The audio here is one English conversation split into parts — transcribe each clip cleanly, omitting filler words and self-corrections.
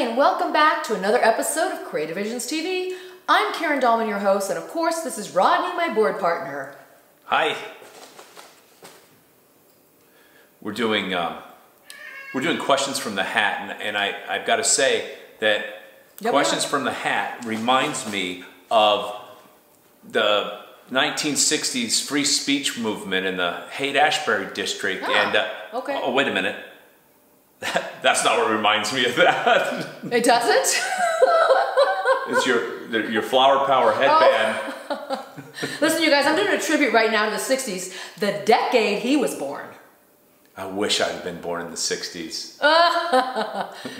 and welcome back to another episode of Creative Visions TV. I'm Karen Dahlman, your host, and of course, this is Rodney, my board partner. Hi. We're doing questions from the hat, and I've got to say that questions from the hat reminds me of the 1960s free speech movement in the Haight-Ashbury district. Okay. Oh, wait a minute. That's not what reminds me of that. It doesn't? It's your flower power headband. Oh. Listen, you guys, I'm doing a tribute right now to the 60s, the decade he was born. I wish I had been born in the 60s.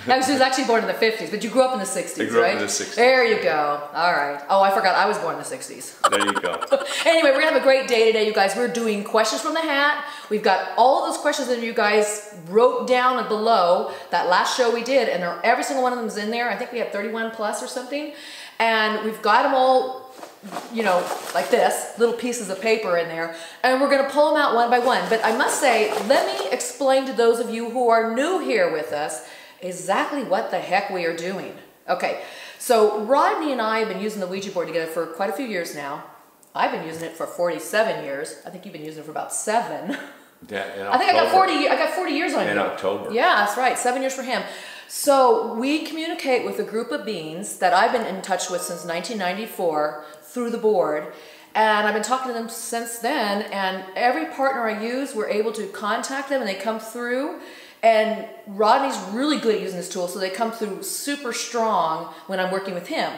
He was actually born in the 50s, but you grew up in the 60s, right? I grew up in the 60s. There you go. All right. Oh, I forgot. I was born in the 60s. There you go. Anyway, we're going to have a great day today, you guys. We're doing questions from the hat. We've got all of those questions that you guys wrote down below that last show we did, and every single one of them is in there. I think we have 31 plus or something. And we've got them all, you know, like this, little pieces of paper in there, and we're going to pull them out one by one. But I must say, let me explain to those of you who are new here with us exactly what the heck we are doing. Okay, so Rodney and I have been using the Ouija board together for quite a few years now. I've been using it for 47 years. I think you've been using it for about 7. Yeah, I think I got 40 years on you. In October. Yeah, that's right. 7 years for him. So we communicate with a group of beings that I've been in touch with since 1994 through the board, and I've been talking to them since then, and every partner I use, we're able to contact them and they come through, and Rodney's really good at using this tool, so they come through super strong when I'm working with him.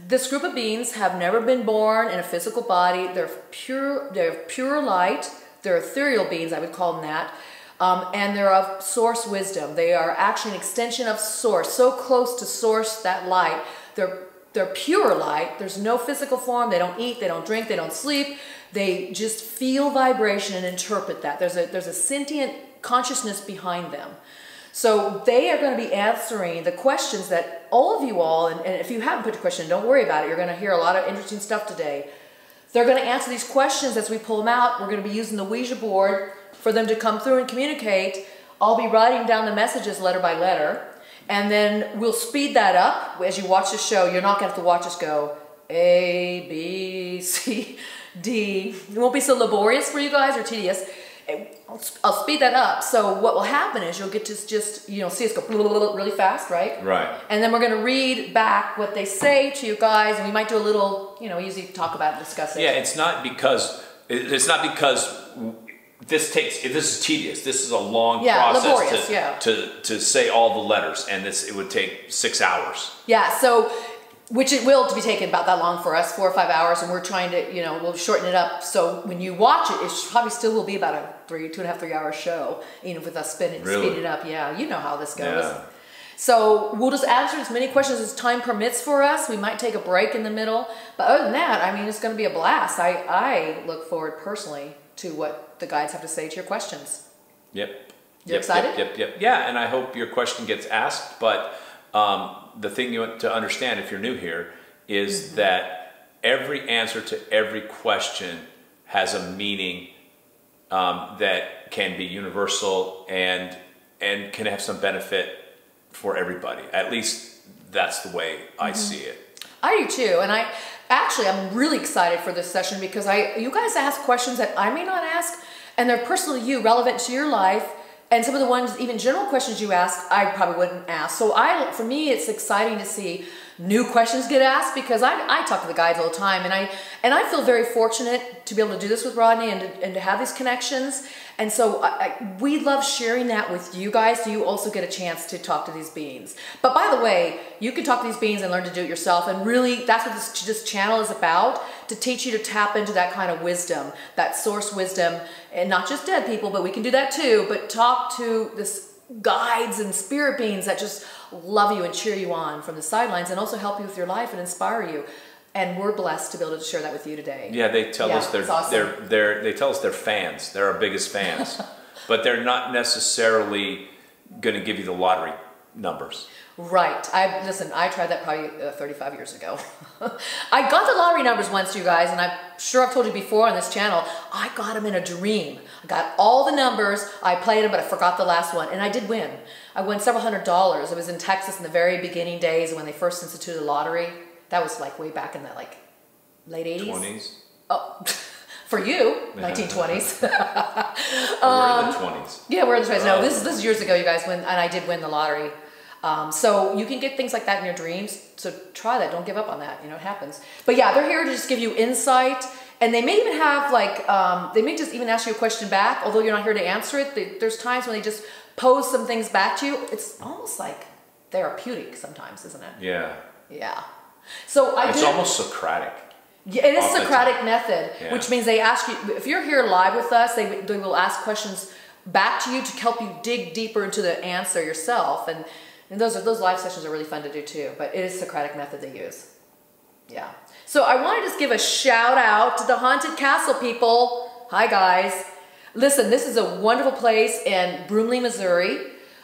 This group of beings have never been born in a physical body. They're pure light. They're ethereal beings, I would call them that. And they're of source wisdom. They are actually an extension of source, so close to source, that light. They're pure light. There's no physical form. They don't eat, they don't drink, they don't sleep. They just feel vibration and interpret that. There's a sentient consciousness behind them. So they are going to be answering the questions that all of you all, and if you haven't put your question, don't worry about it. You're going to hear a lot of interesting stuff today. They're going to answer these questions as we pull them out. We're going to be using the Ouija board for them to come through and communicate. I'll be writing down the messages letter by letter, and then we'll speed that up as you watch the show. You're not going to have to watch us go A, B, C, D. It won't be so laborious for you guys or tedious. I'll speed that up. So what will happen is you'll get to just, you know, see us go really fast, right? Right. And then we're going to read back what they say to you guys, and we might do a little, you know, we usually talk about it, discuss it. Yeah, it's not because this is tedious. This is a long process to say all the letters, and it would take 6 hours. Yeah, so which it will be taking about that long for us, 4 or 5 hours, and we're trying to, you know, we'll shorten it up. So when you watch it, it probably still will be about a 2.5, 3 hour show, even with us speeding it up. Yeah, you know how this goes. Yeah. So we'll just answer as many questions as time permits for us. We might take a break in the middle, but other than that, I mean, it's going to be a blast. I look forward personally to what the guides have to say to your questions. Yep. You're excited? Yep. Yeah, and I hope your question gets asked, but the thing you want to understand if you're new here is that every answer to every question has a meaning that can be universal and can have some benefit for everybody. At least that's the way I see it. I do too, and I'm really excited for this session because you guys ask questions that I may not ask, and they're personal to you, relevant to your life. And some of the ones, even general questions you ask, I probably wouldn't ask. So for me, it's exciting to see new questions get asked because I talk to the guides all the time, and I feel very fortunate to be able to do this with Rodney and to have these connections. And so we love sharing that with you guys, so you also get a chance to talk to these beings. But by the way, you can talk to these beings and learn to do it yourself, and really that's what this channel is about, to teach you to tap into that kind of wisdom, that source wisdom, and not just dead people, but we can do that too, but talk to this guides and spirit beings that just love you and cheer you on from the sidelines and also help you with your life and inspire you. And we're blessed to be able to share that with you today. Yeah, they tell us they tell us they're fans. They're our biggest fans. But they're not necessarily going to give you the lottery numbers. Right. Listen, I tried that probably 35 years ago. I got the lottery numbers once, you guys, and I'm sure I've told you before on this channel, I got them in a dream. I got all the numbers, I played them, but I forgot the last one, and I did win. I won several $100s. It was in Texas in the very beginning days when they first instituted the lottery. That was like way back in the like late 80s. 20s? Oh, for you, 1920s. We're in the 20s. Yeah, we're in the 20s. No, this is years ago, you guys, and I did win the lottery. So you can get things like that in your dreams. So try that. Don't give up on that. You know, it happens. But yeah, they're here to just give you insight. And they may even have like, they may just even ask you a question back, although you're not here to answer it. There's times when they just pose some things back to you. It's almost like therapeutic sometimes, isn't it? Yeah. Yeah. So it's almost Socratic. Yeah, it is Socratic method, which means they ask you, if you're here live with us, they will ask questions back to you to help you dig deeper into the answer yourself. And those live sessions are really fun to do too, but it is Socratic method they use. Yeah. So I want to just give a shout out to the Haunted Castle people. Hi guys. Listen, this is a wonderful place in Broomley, Missouri.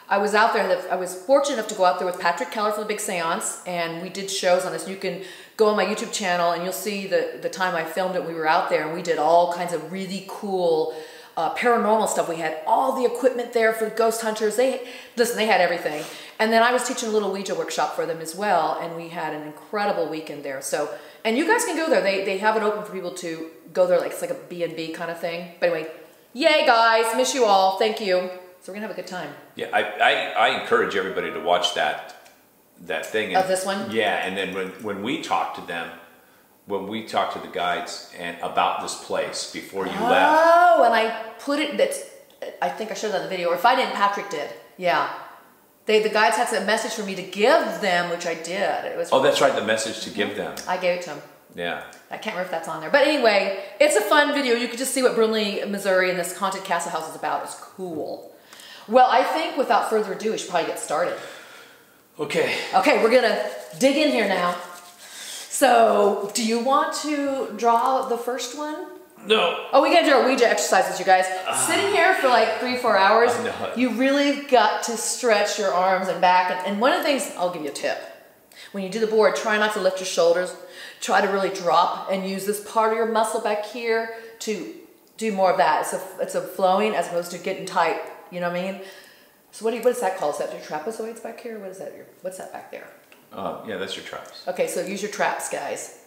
I was out there, I was fortunate enough to go out there with Patrick Keller for the big seance, and we did shows on this. You can go on my YouTube channel and you'll see the time I filmed it. We were out there and we did all kinds of really cool paranormal stuff. We had all the equipment there for ghost hunters. They had everything. And then I was teaching a little Ouija workshop for them as well, and we had an incredible weekend there. So, and you guys can go there. They have it open for people to go there, like it's like a B&B kind of thing. But anyway, yay guys, miss you all. Thank you. So we're gonna have a good time. Yeah, I encourage everybody to watch that thing. Of this one? Yeah, and then when we talked to them, when we talked to the guides and about this place before you left. Oh, and I put it, I think I showed that in the video, or if I didn't, Patrick did. Yeah. The guides had a message for me to give them, which I did. It was that's right, the message to give them. I gave it to them. Yeah. I can't remember if that's on there. But anyway, it's a fun video. You can just see what Broomley, Missouri and this haunted castle house is about. It's cool. Well, I think without further ado, we should probably get started. Okay. Okay, we're gonna dig in here now. So, do you want to draw the first one? No. Oh, we gotta do our Ouija exercises, you guys. Sitting here for like 3-4 hours, you really got to stretch your arms and back. And one of the things, I'll give you a tip. When you do the board, try not to lift your shoulders. Try to really drop and use this part of your muscle back here to do more of that. It's a flowing as opposed to getting tight. You know what I mean? So what is that called? Is that your trapezoids back here? What is that? What's that back there? Yeah, that's your traps. Okay, so use your traps, guys,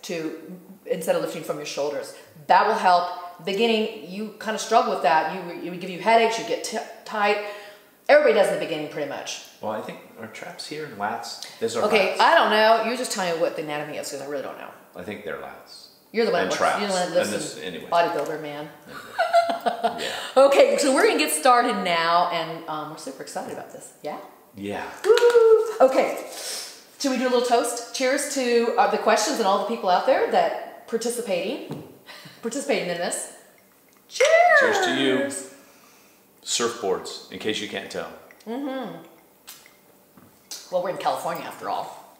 instead of lifting from your shoulders. That will help. Beginning, you kind of struggle with that. It would give you headaches. You get tight. Everybody does in the beginning, pretty much. Well, I think our traps here and lats. These are okay, lats. I don't know. You just tell me what the anatomy is, because I really don't know. I think they're lats. You're the one that listens. Anyway. Bodybuilder, man. Yeah. Okay, so we're gonna get started now, and we're super excited about this. Yeah. Yeah. Woo! Okay. Should we do a little toast? Cheers to the questions and all the people out there that participating in this. Cheers! Cheers to you. Surfboards, in case you can't tell. Mm-hmm. Well, we're in California after all.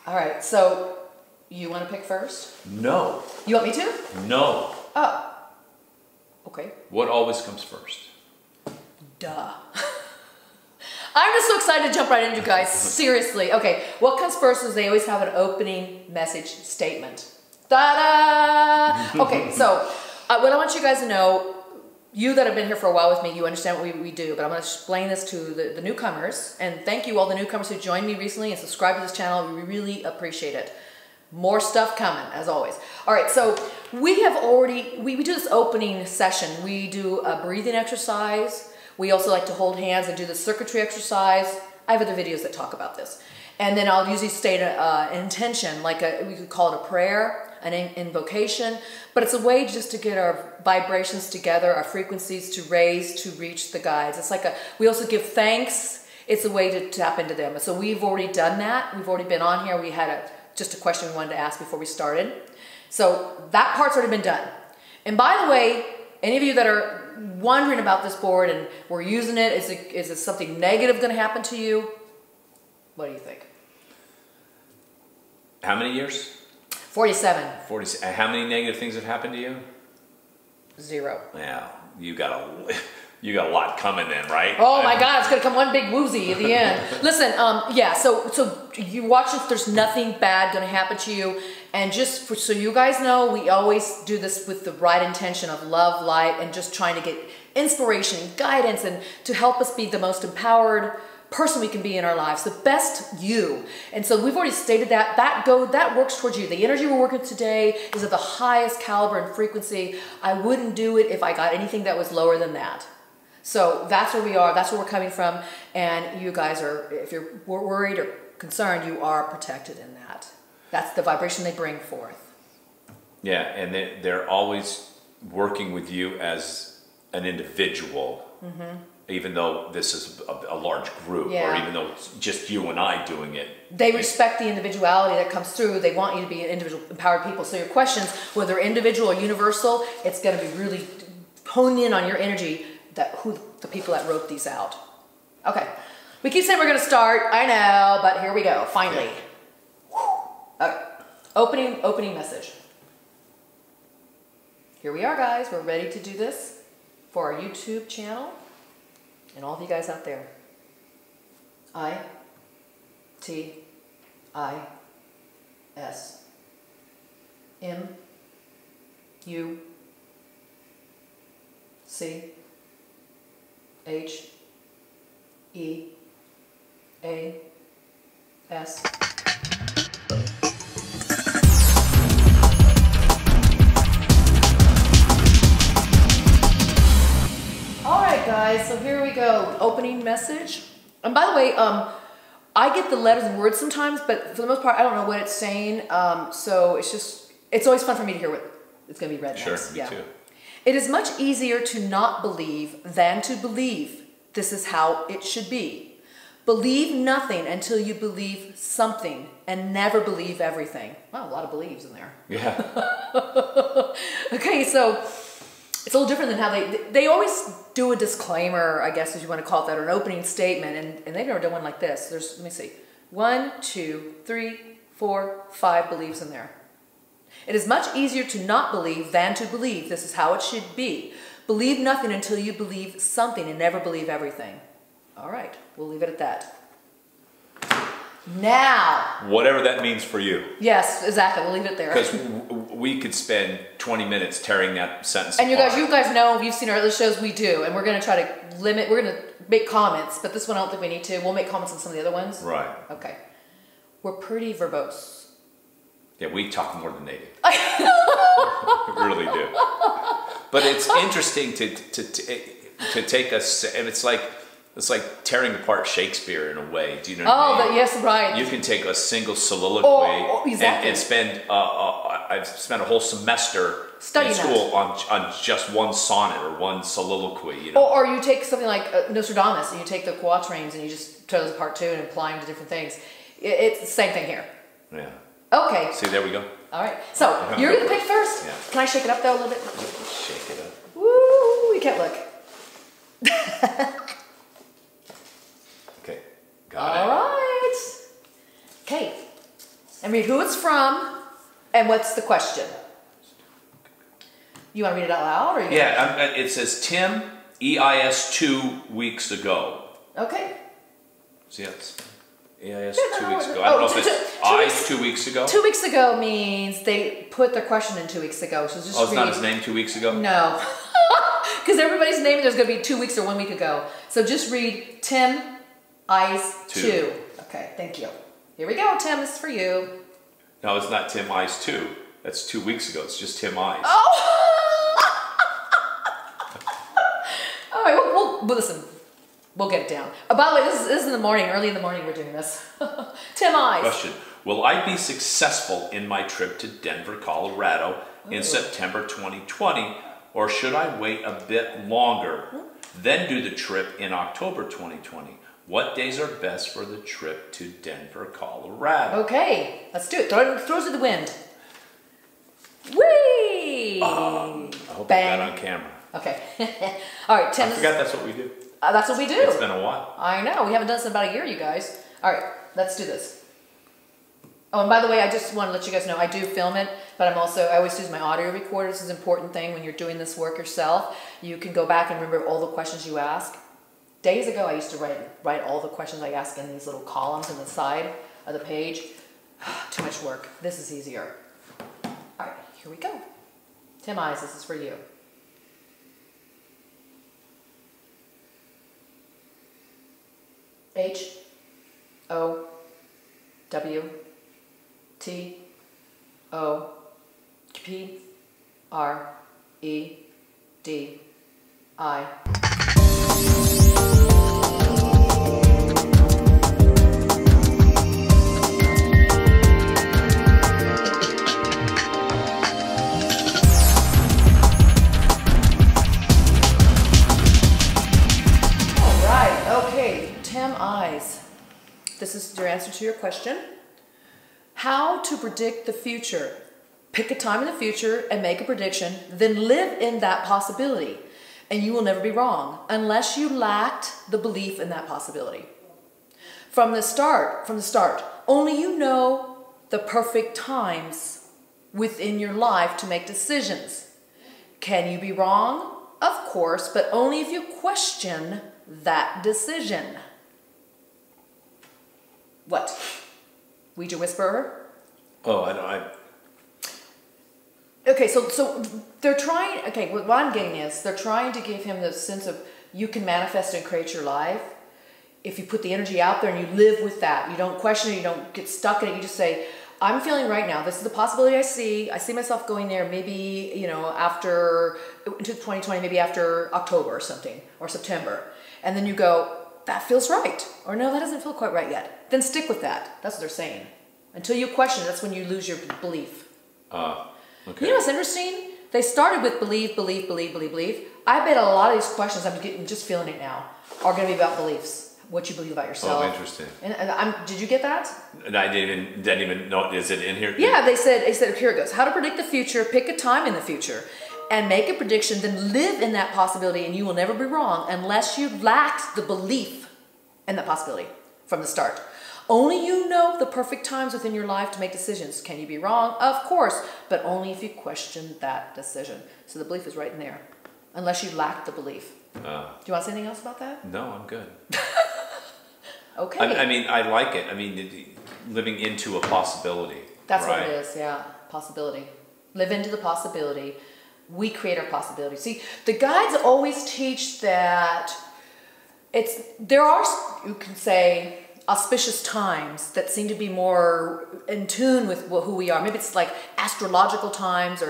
All right, so you want to pick first? No. You want me to? No. Oh. Okay. What always comes first? Duh. I'm just so excited to jump right into you guys. Seriously. Okay, what comes first is they always have an opening message statement. Ta-da! Okay, so what I want you guys to know, you that have been here for a while with me, you understand what we do, but I'm going to explain this to the newcomers. And thank you all the newcomers who joined me recently and subscribed to this channel. We really appreciate it. More stuff coming, as always. All right, so we have already, we do this opening session. We do a breathing exercise. We also like to hold hands and do the circuitry exercise. I have other videos that talk about this. And then I'll usually state an intention, like we could call it a prayer, an invocation, but it's a way just to get our vibrations together, our frequencies to raise, to reach the guides. It's like we also give thanks. It's a way to tap into them. So we've already done that. We've already been on here. We had just a question we wanted to ask before we started. So that part's already been done. And by the way, any of you that are wondering about this board and we're using it, is it something negative going to happen to you? What do you think? How many years? 47. 40. How many negative things have happened to you? 0. Yeah, you got You got a lot coming then, right? Oh my God, it's gonna come one big woozy at the end. Listen, yeah, so you watch it, there's nothing bad gonna happen to you. And just so you guys know, we always do this with the right intention of love, light, and just trying to get inspiration and guidance and to help us be the most empowered person we can be in our lives, the best you. And so we've already stated that. That works towards you. The energy we're working with today is of the highest caliber and frequency. I wouldn't do it if I got anything that was lower than that. So that's where we are. That's where we're coming from. And you guys are, if you're worried or concerned, you are protected in that. That's the vibration they bring forth. Yeah, and they're always working with you as an individual. Even though this is a large group, or even though it's just you and I doing it. They respect the individuality that comes through. They want you to be an individual, empowered people. So your questions, whether individual or universal, it's going to be really honed in on your energy, who the people that wrote these out. Okay. We keep saying we're going to start. I know, but here we go. Finally. Okay. Opening message. Here we are, guys. We're ready to do this for our YouTube channel. And all of you guys out there, ITIMUCHEAS. Guys, so here we go. Opening message. And by the way, I get the letters and words sometimes, but for the most part, I don't know what it's saying. So it's always fun for me to hear what it's going to be read next. Sure, me too. It is much easier to not believe than to believe. This is how it should be. Believe nothing until you believe something, and never believe everything. Wow, a lot of believes in there. Yeah. Okay, so it's a little different than how they always do a disclaimer, I guess, as you want to call it that, or an opening statement, and they've never done one like this. Let me see, 1, 2, 3, 4, 5 beliefs in there. It is much easier to not believe than to believe. This is how it should be. Believe nothing until you believe something, and never believe everything. All right, we'll leave it at that. Now, whatever that means for you. Yes, exactly. We'll leave it there. Because we could spend 20 minutes tearing that sentence and apart. you guys know, if you've seen our other shows, we do, and we're going to try to limit. We're going to make comments, but this one I don't think we need to. We'll make comments on some of the other ones. Right. Okay. We're pretty verbose. Yeah, we talk more than they do. We really do. But it's interesting to take us, and it's like tearing apart Shakespeare in a way. Do you know what I mean? Yes, right. You can take a single soliloquy exactly. and spend. I've spent a whole semester studying in school on just one sonnet or one soliloquy. You know? Or you take something like Nostradamus, and you take the quatrains and you just tear those apart too and apply them to different things. It's the same thing here. Yeah. Okay. See, there we go. All right. So you're gonna pick first. Yeah. Can I shake it up though a little bit? Shake it up. Woo! You can't look. Okay. Got it. All right. Okay. And read who it's from and what's the question. You want to read it out loud, or it says Tim EIS 2 weeks ago. Okay. See, that's EIS 2 weeks ago. I don't know if it's IS 2 weeks ago. 2 weeks ago means they put their question in 2 weeks ago. So just it's not his name 2 weeks ago? No. Because everybody's name there's going to be 2 weeks or 1 week ago. So just read Tim Ice 2. Okay, thank you. Here we go, Tim. This is for you. No, it's not Tim Ice 2. That's 2 weeks ago. It's just Tim Ice. Oh! All right, we'll listen. We'll get it down. By the way, this is in the morning. Early in the morning we're doing this. Tim Ice. Question. Will I be successful in my trip to Denver, Colorado in September 2020, or should I wait a bit longer, then do the trip in October 2020? What days are best for the trip to Denver, Colorado? Okay, let's do it. Throw it to the wind. Whee! I hope I got on camera. Okay. All right, Tim. I forgot that's what we do. That's what we do. It's been a while. I know. We haven't done this in about a year, you guys. All right, let's do this. Oh, and by the way, I just want to let you guys know, I do film it, but I always use my audio recorder. This is an important thing when you're doing this work yourself. You can go back and remember all the questions you ask. Days ago, I used to write all the questions I ask in these little columns on the side of the page. Too much work. This is easier. All right, here we go. Tim Eyes, this is for you. H-O-W-T-O-P-R-E-D-I. This is your answer to your question. How to predict the future. Pick a time in the future and make a prediction, then live in that possibility. And you will never be wrong unless you lacked the belief in that possibility. From the start, only you know the perfect times within your life to make decisions. Can you be wrong? Of course, but only if you question that decision. What? Ouija Whisperer? Oh, Okay, so they're trying, okay, what I'm getting is they're trying to give him the sense of you can manifest and create your life. If you put the energy out there and you live with that, you don't question it, you don't get stuck in it, you just say, I'm feeling right now, this is the possibility I see myself going there maybe, after, into 2020, maybe after October or something, or September. And then you go, that feels right. Or no, that doesn't feel quite right yet. Then stick with that. That's what they're saying. Until you question it, that's when you lose your belief. Okay. You know what's interesting? They started with believe. I bet a lot of these questions, I'm just feeling it now, are going to be about beliefs. What you believe about yourself. Oh, interesting. And did you get that? And I didn't even know. Is it in here? Yeah, they said, here it goes. How to predict the future, pick a time in the future, and make a prediction, then live in that possibility, and you will never be wrong unless you lacked the belief in that possibility from the start. Only you know the perfect times within your life to make decisions. Can you be wrong? Of course, but only if you question that decision. So the belief is right in there, unless you lack the belief. Do you want to say anything else about that? No, I'm good. Okay. I mean, I like it. I mean, living into a possibility. That's right? what it is, yeah. Possibility. Live into the possibility. We create our possibility. See, the guides always teach that there are, you can say, auspicious times that seem to be more in tune with who we are. Maybe it's like astrological times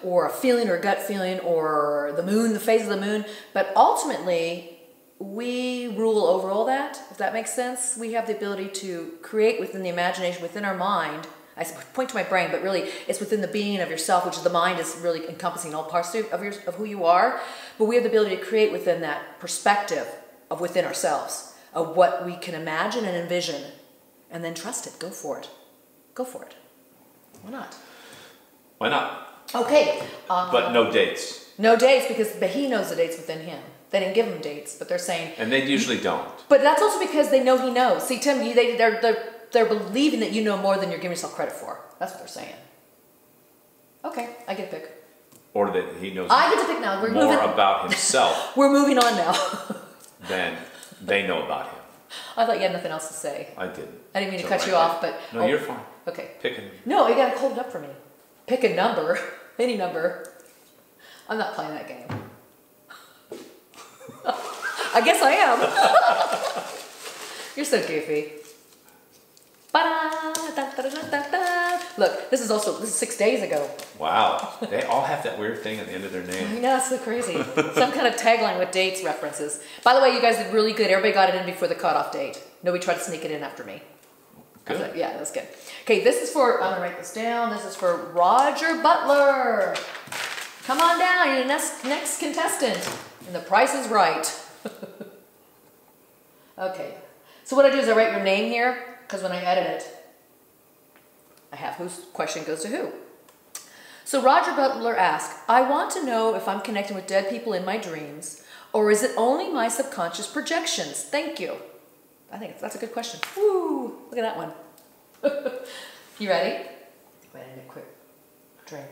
or a feeling or a gut feeling or the moon, the phase of the moon. But ultimately, we rule over all that, if that makes sense. We have the ability to create within the imagination, within our mind. I point to my brain, but really it's within the being of yourself, which is the mind is really encompassing all parts of who you are. But we have the ability to create within that perspective of within ourselves, of what we can imagine and envision, and then trust it. Go for it. Go for it. Why not? Why not? Okay. But no dates. No dates, but he knows the dates within him. They didn't give him dates, but they're saying... And they usually don't. But that's also because they know he knows. See, Tim, they're believing that you know more than you're giving yourself credit for. That's what they're saying. Okay, I get to pick. Or that he knows I get to pick now. We're more moving about himself. We're moving on now. Than they know about him. I thought you had nothing else to say. I didn't. I didn't mean to cut you off, but... No, you're fine. Okay. Pick a... No, you got to hold it up for me. Pick a number. Any number. I'm not playing that game. I guess I am. You're so goofy. Look, this is 6 days ago. Wow. They all have that weird thing at the end of their name. I know, it's so crazy. Some kind of tagline with dates references. By the way, you guys did really good. Everybody got it in before the cutoff date. Nobody tried to sneak it in after me. Good. Yeah, that's good. Okay, this is for, I'm going to write this down. This is for Roger Butler. Come on down. You're the next contestant. And the price is right. Okay. So what I do is I write your name here, because when I edit it, I have whose question goes to who. So Roger Butler asked, I want to know if I'm connecting with dead people in my dreams, or is it only my subconscious projections? Thank you. I think that's a good question. Woo! Look at that one. You ready? Wait, I need a quick drink.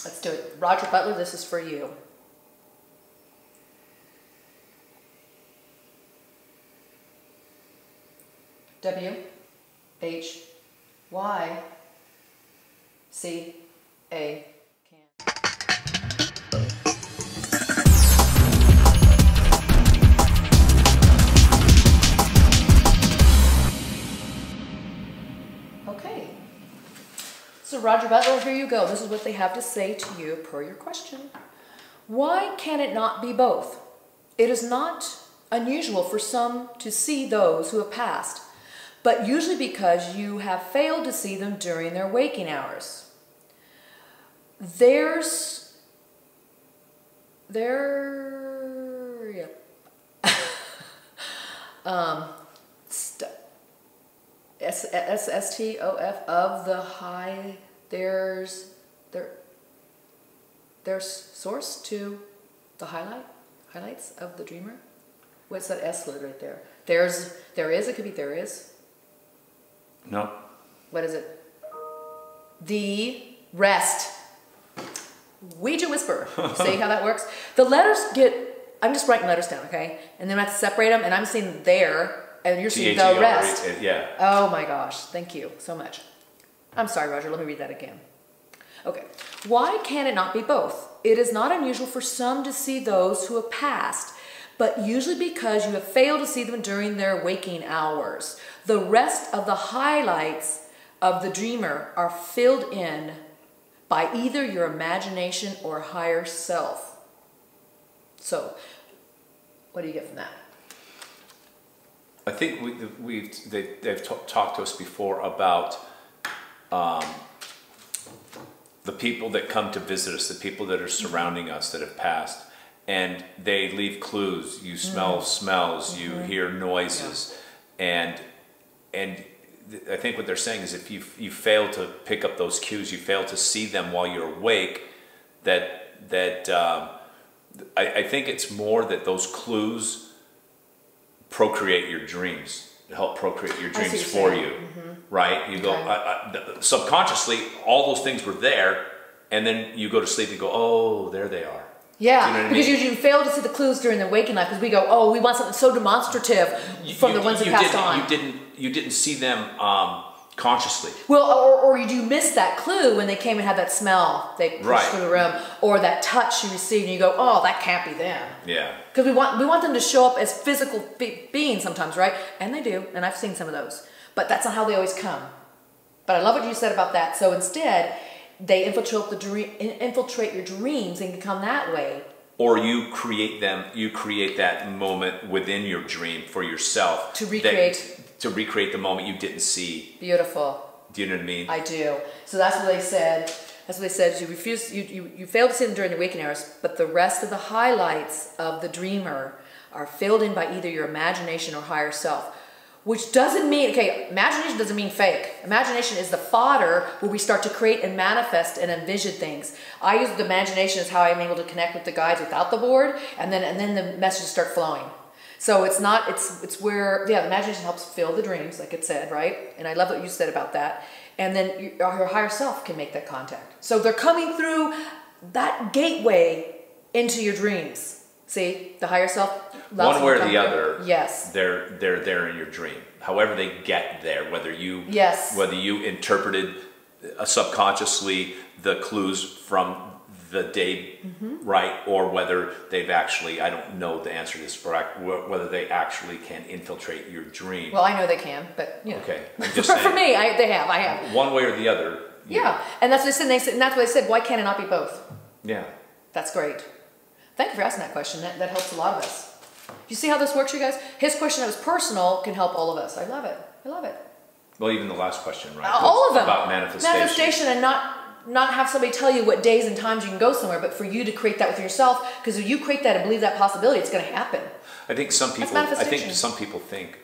Let's do it. Roger Butler, this is for you. W-H-Y-C-A. Okay. So Roger Butler, here you go. This is what they have to say to you per your question. Why can it not be both? It is not unusual for some to see those who have passed, but usually because you have failed to see them during their waking hours. S-T-O-F of the high, there's source to the highlights of the dreamer. What's that S word right there? There is, it could be there is. No. What is it? The rest. Ouija whisper. See how that works? The letters I'm just writing letters down, okay? And then I have to separate them, and I'm seeing there, and you're seeing the rest. Yeah. Oh my gosh, thank you so much. I'm sorry, Roger, let me read that again. Okay. Why can it not be both? It is not unusual for some to see those who have passed, but usually because you have failed to see them during their waking hours. The rest of the highlights of the dreamer are filled in by either your imagination or higher self. So, what do you get from that? I think they've talked to us before about the people that come to visit us, the people that are surrounding us that have passed, and they leave clues. You smell smells, you hear noises, and I think what they're saying is if you fail to pick up those cues, you fail to see them while you're awake, I think it's more that those clues procreate your dreams, help procreate your dreams for you, right? You go, subconsciously, all those things were there, and then you go to sleep and go, oh, there they are. Yeah, you know because I mean? you fail to see the clues during the waking life, because we go, oh, we want something so demonstrative from the ones that passed on. You didn't see them consciously. Well, or you do miss that clue when they came and had that smell they pushed through the room, or that touch you received, and you go, oh, that can't be them. Yeah. Because we want them to show up as physical beings sometimes, right? And they do, and I've seen some of those. But that's not how they always come. But I love what you said about that. So instead, they infiltrate your dreams and can come that way. Or you create that moment within your dream for yourself. To recreate the moment you didn't see. Beautiful. Do you know what I mean? I do. So that's what they said. That's what they said. You fail to see them during the waking hours, but the rest of the highlights of the dreamer are filled in by either your imagination or higher self. Which doesn't mean, okay, imagination doesn't mean fake. Imagination is the fodder where we start to create and manifest and envision things. I use the imagination as how I'm able to connect with the guides without the board, and then the messages start flowing. So it's where, yeah, the imagination helps fill the dreams, like it said, right? And I love what you said about that. And then your higher self can make that contact. So they're coming through that gateway into your dreams. See, the higher self. One way or the other. Yes. They're there in your dream. However they get there, whether you interpreted subconsciously the clues from the day, right, or whether they've actually, I don't know the answer to this, whether they actually can infiltrate your dream. Well, I know they can, but you know. Okay, I'm just saying. For me, I have. One way or the other. Yeah, and that's what they said. And that's what they said. Why can't it not be both? Yeah. That's great. Thank you for asking that question. That helps a lot of us. You see how this works, you guys? His question that was personal can help all of us. I love it. I love it. Well, even the last question, right? All of them. About manifestation. Manifestation, and not have somebody tell you what days and times you can go somewhere, but for you to create that with yourself, because if you create that and believe that possibility, it's going to happen. I think some people think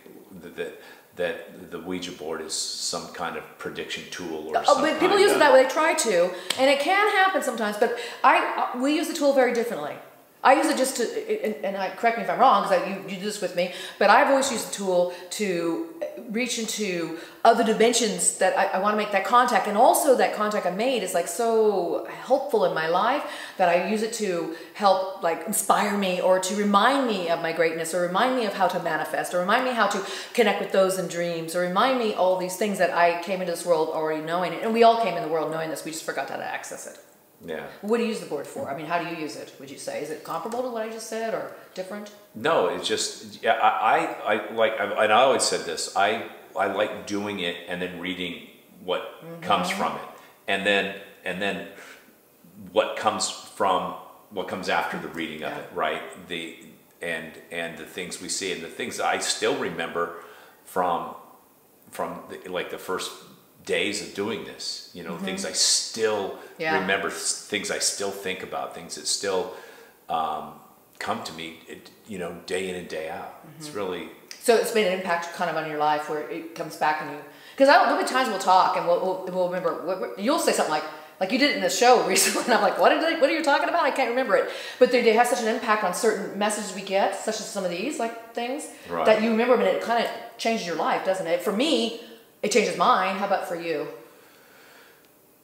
that the Ouija board is some kind of prediction tool, or but people use it that way. They try to, and it can happen sometimes. But we use the tool very differently. I use it just to, and correct me if I'm wrong, because you do this with me, but I've always used the tool to reach into other dimensions that I want to make that contact. And also that contact I made is like so helpful in my life that I use it to help like inspire me, or to remind me of my greatness, or remind me of how to manifest, or remind me how to connect with those in dreams, or remind me all these things that I came into this world already knowing. And we all came in the world knowing this, we just forgot how to access it. Yeah. What do you use the board for? I mean, how do you use it, would you say? Is it comparable to what I just said, or different? No, it's just, yeah, I like, and I always said this, I like doing it and then reading what comes from it. And then what comes after the reading of it, right? And the things we see, and the things that I still remember from the first days of doing this, you know, things I still remember, things I still think about, things that still come to me, you know, day in and day out. It's really... So it's made an impact kind of on your life where it comes back and you... Because there'll be times we'll talk and we'll remember, you'll say something like you did it in the show recently, and I'm like, what are you talking about? I can't remember it. But they have such an impact on certain messages we get, such as some of these like things, that you remember them, and it kind of changes your life, doesn't it? For me, it changes mine. How about for you?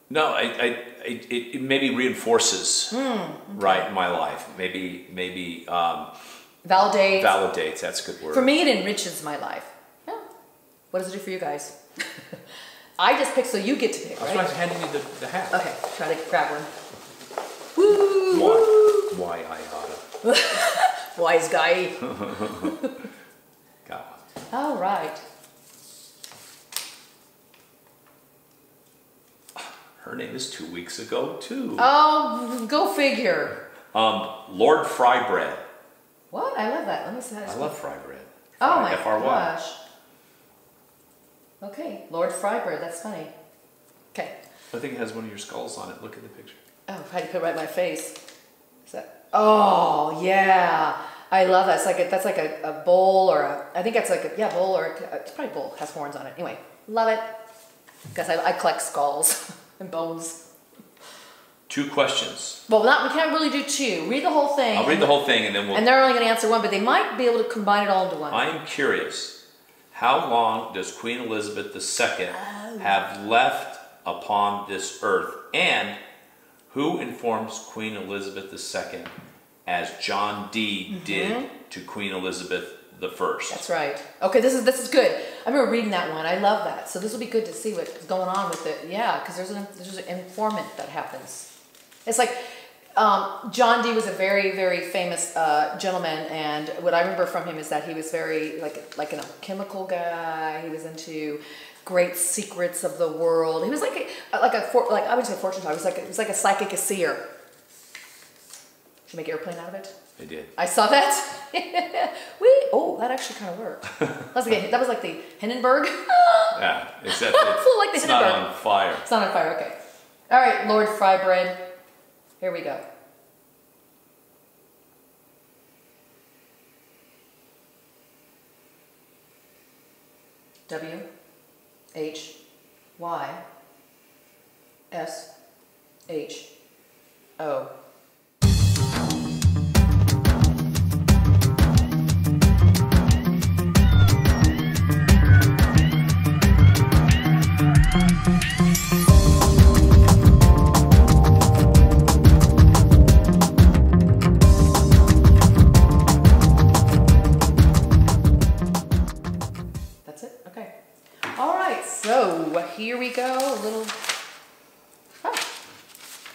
No, it maybe reinforces right my life. Maybe validates. Validates. That's a good word. For me, it enriches my life. Yeah. What does it do for you guys? I just pick, so you get to pick, right? I was handing you the hat. Okay, try to grab one. Woo! Why I oughta. Wise guy. Got one. All right. Her name is 2 weeks ago too. Oh, go figure. Lord Frybread. What? I love that. Let me see how I love Frybread. Oh my F-R-Y. gosh. Okay, Lord Frybread. That's funny. Okay. I think it has one of your skulls on it. Look at the picture. Oh, I had to put it right in my face. Is that? Oh yeah, I love that. It's like that's like a bowl, or I think it's like a bowl, or it's probably a bowl. Has horns on it. Anyway, love it. Because I collect skulls and bones. 2 questions. Well, we can't really do 2. Read the whole thing. I'll read the whole thing and then we'll... And they're only going to answer 1, but they might be able to combine it all into 1. I am curious, how long does Queen Elizabeth II have left upon this earth? And who informs Queen Elizabeth II as John Dee did to Queen Elizabeth I? That's right. Okay, this is good. I remember reading that one. I love that. So this will be good to see what's going on with it. Yeah, because there's an informant that happens. It's like John Dee was a very, very famous gentleman, and what I remember from him is that he was very like a chemical guy. He was into great secrets of the world. He was like I wouldn't say fortune teller. He was like a psychic, a seer. Should we make an airplane out of it? I did. I saw that. Oh, that actually kind of worked. That was like the Hindenburg. Yeah, except it's not on fire. It's not on fire. Okay. All right, Lord Frybread. Here we go. W H Y S H O. Here we go, a little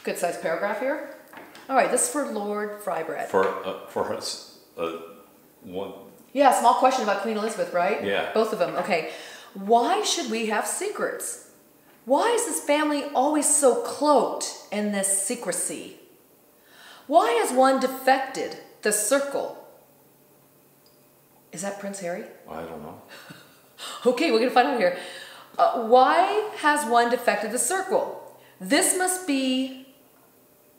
good sized paragraph here. All right, this is for Lord Frybread. For us, one. Yeah, small question about Queen Elizabeth, right? Yeah. Both of them. Okay. Why should we have secrets? Why is this family always so cloaked in this secrecy? Why has one defected the circle? Is that Prince Harry? I don't know. Okay, we're going to find out here. Why has one defected the circle? This must be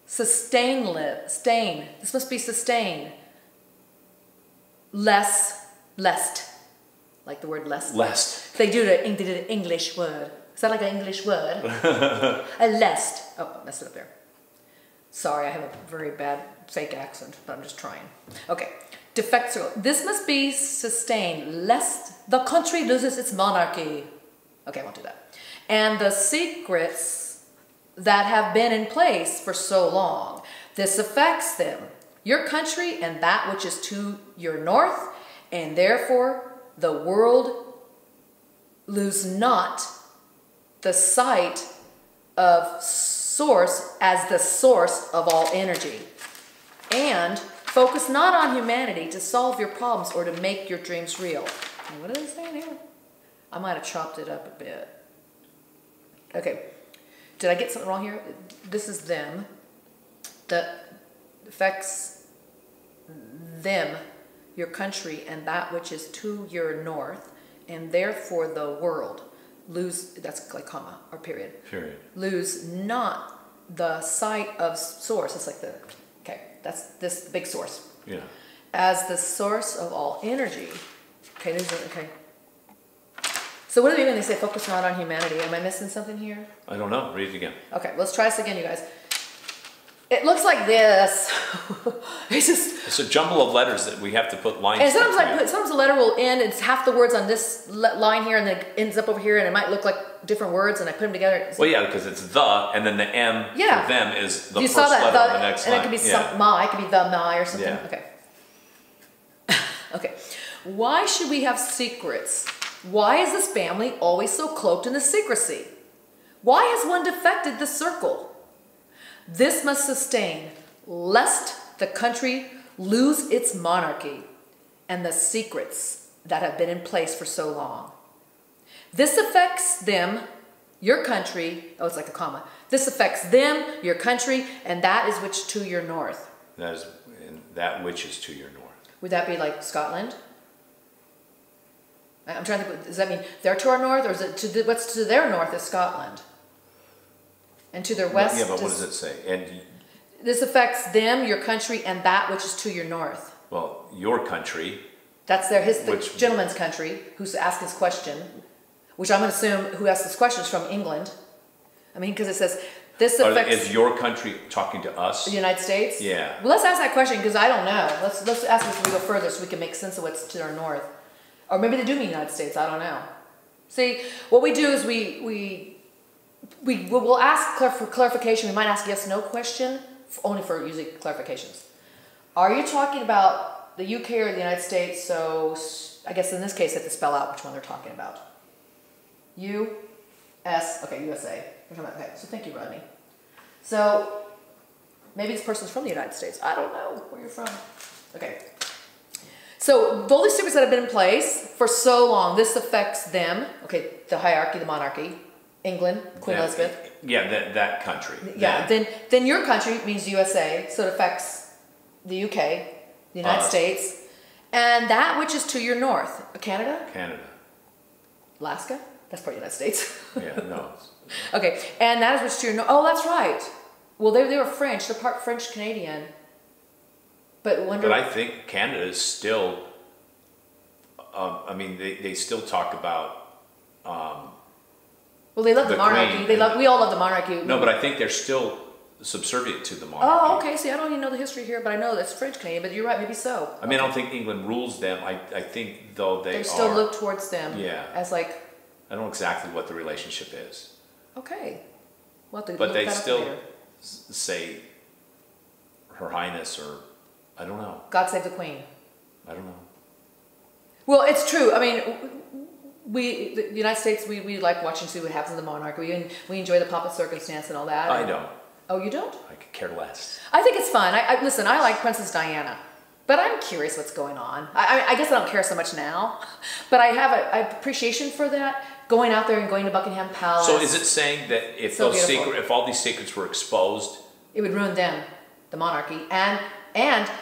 sustained. This must be sustained. Lest. Like the word lest. Lest. They did an English word. Is that like an English word? A lest. Oh, I messed it up there. Sorry, I have a very bad fake accent, but I'm just trying. Okay. Defect circle. This must be sustained lest the country loses its monarchy. Okay, I won't do that. And the secrets that have been in place for so long. This affects them, your country, and that which is to your north, and therefore the world lose not the sight of source as the source of all energy. And focus not on humanity to solve your problems or to make your dreams real. What is it saying here? I might have chopped it up a bit. Okay. Did I get something wrong here? This is them. That affects them, your country, and that which is to your north, and therefore the world. Lose, that's like comma or period. Period. Lose not the sight of source. It's like the, okay, that's this big source. Yeah. As the source of all energy. Okay, okay. So what do they mean when they say focus not on humanity? Am I missing something here? I don't know. Read it again. Okay, let's try this again, you guys. It looks like this. It's a jumble of letters that we have to put lines. And sometimes the letter will end. It's half the words on this line here, and then it ends up over here, and it might look like different words, and I put them together. Well, yeah, because it's the, and then the M for them is the you first saw that, letter on the next line. And it could be some ma, it could be the ma or something. Yeah. Okay. Okay. Why should we have secrets? Why is this family always so cloaked in the secrecy? Why has one defected the circle? This must sustain, lest the country lose its monarchy and the secrets that have been in place for so long. This affects them, your country, oh, it's like a comma. This affects them, your country, and that is which to your north. That which is to your north. Would that be like Scotland? I'm trying to think, does that mean they're to our north, or is it what's to their north is Scotland? And to their west? Yeah, but what does it say? And this affects them, your country, and that which is to your north. Well, your country. That's the gentleman's country who's asked this question, which I'm going to assume who asked this question is from England. I mean, because it says this affects. Is your country talking to us? The United States? Yeah. Well, let's ask that question because I don't know. Let's ask this as we go further so we can make sense of what's to our north. Or maybe they do mean United States. I don't know. See, what we do is we'll ask for clarification. We might ask yes/no question, only for usually clarifications. Are you talking about the UK or the United States? So I guess in this case, they have to spell out which one they're talking about. U.S. Okay, USA. Okay, so thank you, Rodney. So maybe this person's from the United States. I don't know where you're from. Okay. So all these secrets that have been in place for so long, this affects them. Okay, the hierarchy, the monarchy, England, Queen Elizabeth. Yeah, that country. Yeah, then your country means USA, so it affects the UK, the United States, and that which is to your north. Canada? Canada. Alaska? That's part of the United States. Yeah, no. Okay, and that is which to your north. Oh, that's right. Well, they were French. They're part French-Canadian. But I think Canada is still, I mean, they still talk about... well, they love the monarchy. We all love the monarchy. No, but I think they're still subservient to the monarchy. Oh, okay. See, I don't even know the history here, but I know that's French-Canadian, but you're right, maybe so. I mean, I don't think England rules them. I think, though, they still look towards them as like... I don't know exactly what the relationship is. Okay. We'll but they still say Her Highness or... I don't know. God save the Queen. I don't know. Well, it's true. I mean, the United States, we like watching, see what happens in the monarchy. We enjoy the pomp and circumstance and all that. I don't. Oh, you don't? I could care less. I think it's fun. Listen, I like Princess Diana, but I'm curious what's going on. I guess I don't care so much now, but I have an appreciation for that, going out there and going to Buckingham Palace. So is it saying that if if all these secrets were exposed, it would ruin them, the monarchy, and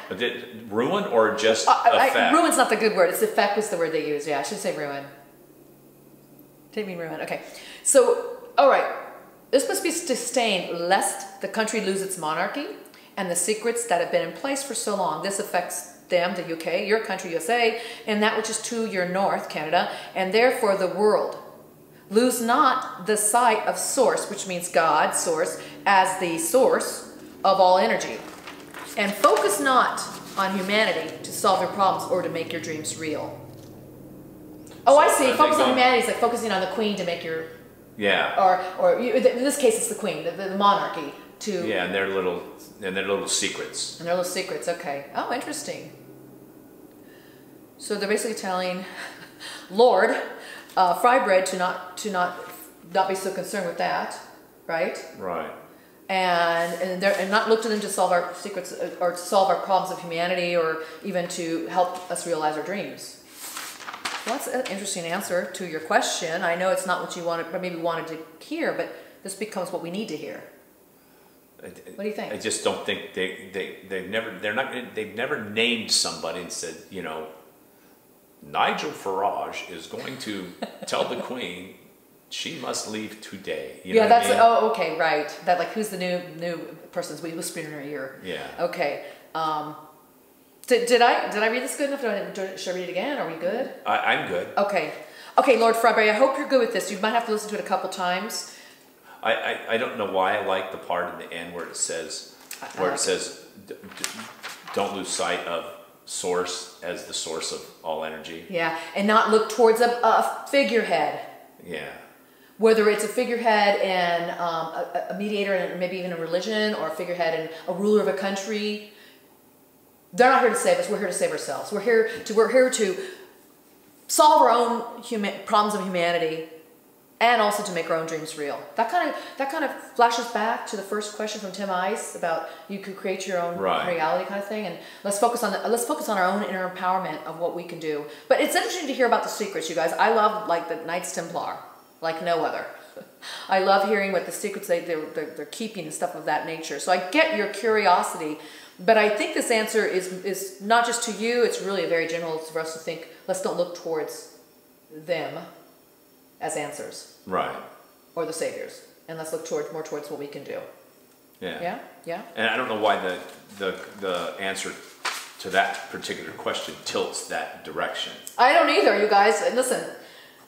but did ruin or just affect? Ruin's not the good word. It's effect was the word they use. Yeah, I should say ruin. Didn't mean ruin. Okay. So, all right. This must be sustained lest the country lose its monarchy and the secrets that have been in place for so long. This affects them, the UK, your country, USA, and that which is to your north, Canada, and therefore the world. Lose not the sight of source, which means God, source, as the source of all energy. And focus not on humanity to solve your problems or to make your dreams real. Oh, I see. Focus on humanity is like focusing on the queen to make your... Yeah. Or in this case, it's the queen, the monarchy. Yeah, and their little secrets. And their little secrets, okay. Oh, interesting. So they're basically telling Lord Frybread to not be so concerned with that, right? Right. And not look to them to solve our secrets or to solve our problems of humanity or even to help us realize our dreams. Well, that's an interesting answer to your question. I know it's not what you wanted, or maybe wanted to hear, but this becomes what we need to hear. What do you think? I just don't think they've never named somebody and said, you know, Nigel Farage is going to tell the Queen she must leave today. You know that's what I mean? oh, okay, right. That like who's the new person's whispering in her ear? Yeah. Okay. Did I read this good enough? Should I read it again? Are we good? I'm good. Okay. Okay, Lord Frybread, I hope you're good with this. You might have to listen to it a couple times. I don't know why I like the part in the end where it says don't lose sight of source as the source of all energy. Yeah, and not look towards a figurehead. Yeah. Whether it's a figurehead and a mediator and maybe even a religion, or a figurehead and a ruler of a country, they're not here to save us. We're here to save ourselves. We're here to solve our own problems of humanity, and also to make our own dreams real. That kind of flashes back to the first question from Tim Ice about you can create your own reality kind of thing. And let's focus on our own inner empowerment of what we can do. But it's interesting to hear about the secrets, you guys. I love like the Knights Templar, like no other. I love hearing what the secrets they're keeping and stuff of that nature. So I get your curiosity, but I think this answer is not just to you. It's really a very general for us to think. Let's don't look towards them as answers, right, or the saviors, and let's look more towards what we can do. Yeah. And I don't know why the answer to that particular question tilts that direction. I don't either, you guys. Listen,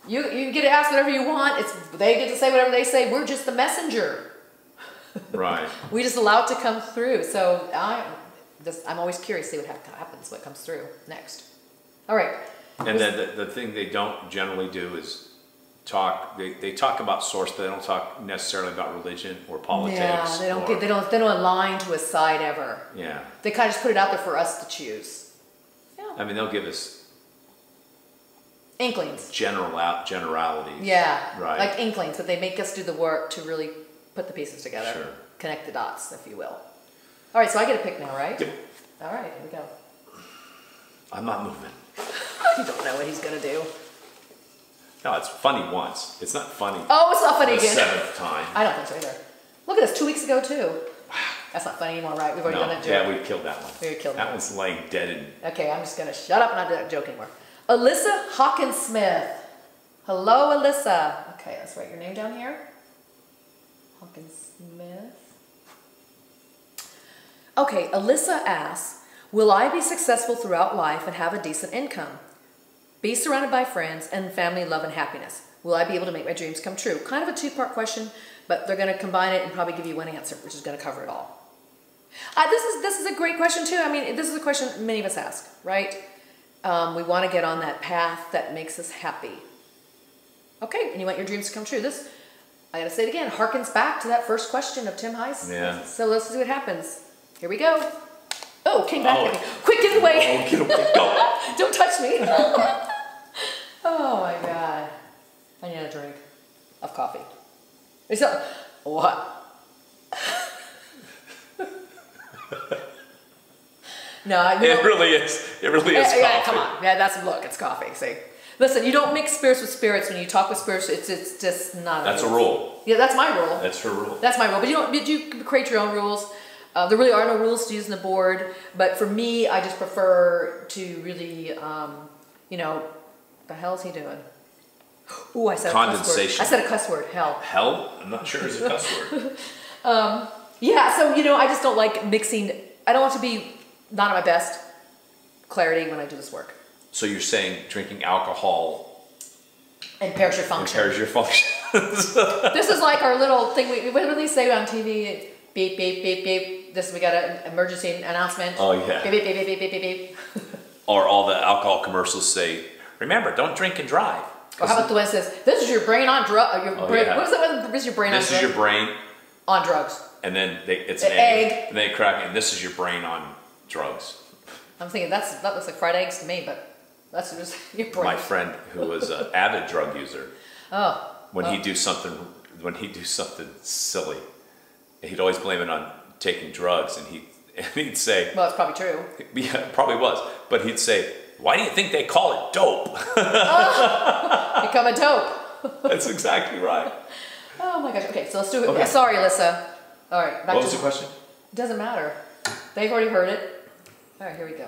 you get to ask whatever you want. They get to say whatever they say. We're just the messenger. Right. We just allow it to come through. So I'm always curious to see what happens, what comes through next. All right. And then the thing they don't generally do is talk. They talk about source, but they don't talk necessarily about religion or politics. Yeah, they don't align to a side ever. Yeah. They kind of just put it out there for us to choose. Yeah. I mean, they'll give us inklings. Generalities. Yeah. Right. Like inklings, but they make us do the work to really put the pieces together. Sure. Connect the dots, if you will. All right, so I get a pick now, right? Yep. All right, here we go. I'm not moving. You don't know what he's going to do. No, it's funny once. It's not funny. Oh, it's not funny the again. Seventh time. I don't think so either. Look at us, 2 weeks ago, too. That's not funny anymore, right? We've already done that joke. Yeah, we killed that one. We killed that one. One's laying dead in... Okay, I'm just going to shut up and not do that joke anymore. Alyssa Hockensmith. Hello, Alyssa. Okay, let's write your name down here. Hockensmith. Okay, Alyssa asks, will I be successful throughout life and have a decent income? Be surrounded by friends and family, love, and happiness. Will I be able to make my dreams come true? Kind of a two-part question, but they're going to combine it and probably give you one answer, which is going to cover it all. This is a great question, too. I mean, this is a question many of us ask, right? We want to get on that path that makes us happy. Okay, and you want your dreams to come true. This, I got to say it again, harkens back to that first question of Tim Heiss. Yeah. So let's see what happens. Here we go. Oh, came back at me. Quick, get away. Oh, get away. Go. Don't touch me. Oh, my God. I need a drink of coffee. What? No, it really is. It really is coffee. Yeah, come on. Yeah, look, it's coffee. See, listen, you don't mix spirits with spirits. When you talk with spirits, it's just not. That's a rule. Yeah, that's my rule. That's her rule. That's my rule. But you create your own rules. There really are no rules to use in the board. But for me, I just prefer to really, the hell's he doing? Ooh, I said condensation. A cuss word. I said a cuss word. Hell. Hell? I'm not sure it's a cuss word. Yeah, so, I just don't like mixing. I don't want to be not at my best clarity when I do this work. So you're saying drinking alcohol impairs your function. Impairs your function. This is like our little thing. What do they say on TV? Beep, beep, beep, beep. beep. We got an emergency announcement. Oh, yeah. Beep, beep, beep, beep, beep, beep, beep. Or all the alcohol commercials say, remember, don't drink and drive. Or how about the one that says, this is your brain on drugs. Yeah. What is that one? This is your brain on drugs. This is your brain. On drugs. And then it's an egg. And they crack it, and this is your brain on drugs. I'm thinking, that looks like fried eggs to me, but that's just your brain. My friend, who was an avid drug user, when he'd do something silly, he'd always blame it on taking drugs, and he'd say, well, it's probably true. Yeah, it probably was. But he'd say, why do you think they call it dope? Become a dope. That's exactly right. Oh my gosh. Okay, so let's do it. Okay. Sorry, Alyssa. All right. What was the question? It doesn't matter. They've already heard it. All right, here we go.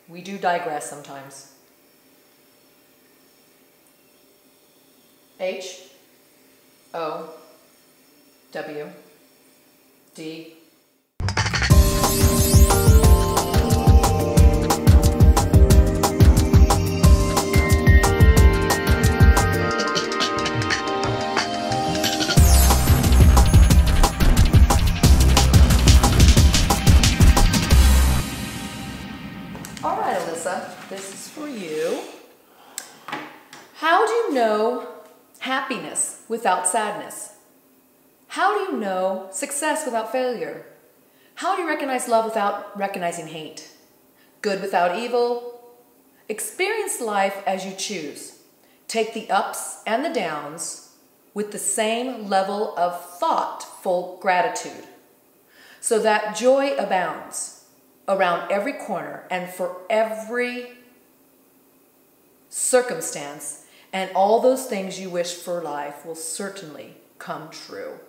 We do digress sometimes. H O W D. All right, Alyssa, this is for you. How do you know happiness without sadness? How do you know success without failure? How do you recognize love without recognizing hate? Good without evil? Experience life as you choose. Take the ups and the downs with the same level of thoughtful gratitude, so that joy abounds around every corner and for every circumstance, and all those things you wish for life will certainly come true.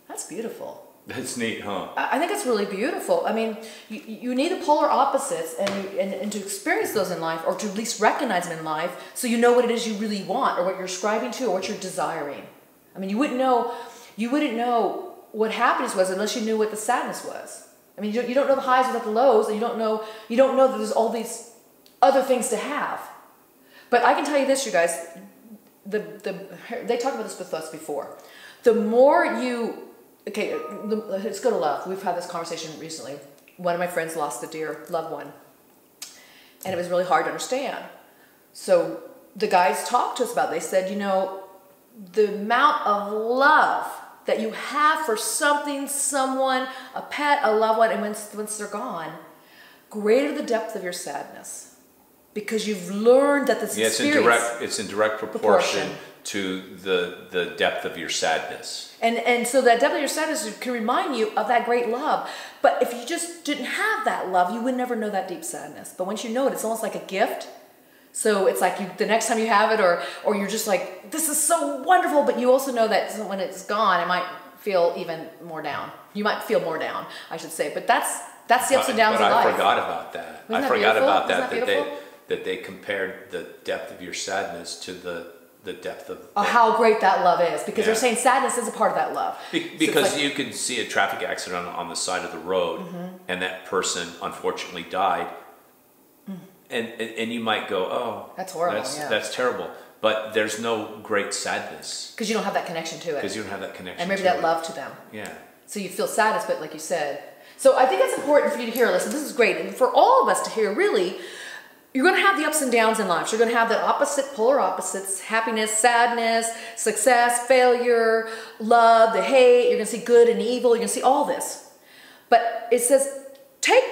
That's beautiful. That's neat, huh? I think it's really beautiful. I mean, you need the polar opposites and to experience those in life, or to at least recognize them in life, so you know what it is you really want, or what you're striving to, or what you're desiring. I mean, you wouldn't know what happiness was unless you knew what the sadness was. I mean, you don't know the highs without the lows, and you don't know that there's all these other things to have. But I can tell you this, you guys, they talked about this with us before. The more you, let's go to love. We've had this conversation recently. One of my friends lost a dear loved one, and it was really hard to understand. So the guys talked to us about it. They said, the amount of love that you have for something, someone, a pet, a loved one, and once they're gone, greater the depth of your sadness, because you've learned that this experience. It's in direct proportion to the depth of your sadness. And so that depth of your sadness can remind you of that great love. But if you just didn't have that love, you would never know that deep sadness. But once you know it, it's almost like a gift. So it's like the next time you have it, or you're just like, this is so wonderful, but you also know that when it's gone, it might feel even more down. You might feel more down, I should say. But that's the ups and downs of life. I forgot about that. I forgot about that they compared the depth of your sadness to the depth of how great that love is, because they're saying sadness is a part of that love. Because you can see a traffic accident on the side of the road, and that person unfortunately died. And you might go, oh, that's horrible. That's terrible. But there's no great sadness. Because you don't have that connection to it. Because you don't have that connection and maybe that love to them. Yeah. So you feel sadness, but like you said. So I think that's important for you to hear, Alyssa. This is great. And for all of us to hear, really, you're going to have the ups and downs in life. So you're going to have the polar opposites, happiness, sadness, success, failure, love, the hate. You're going to see good and evil. You're going to see all this. But it says,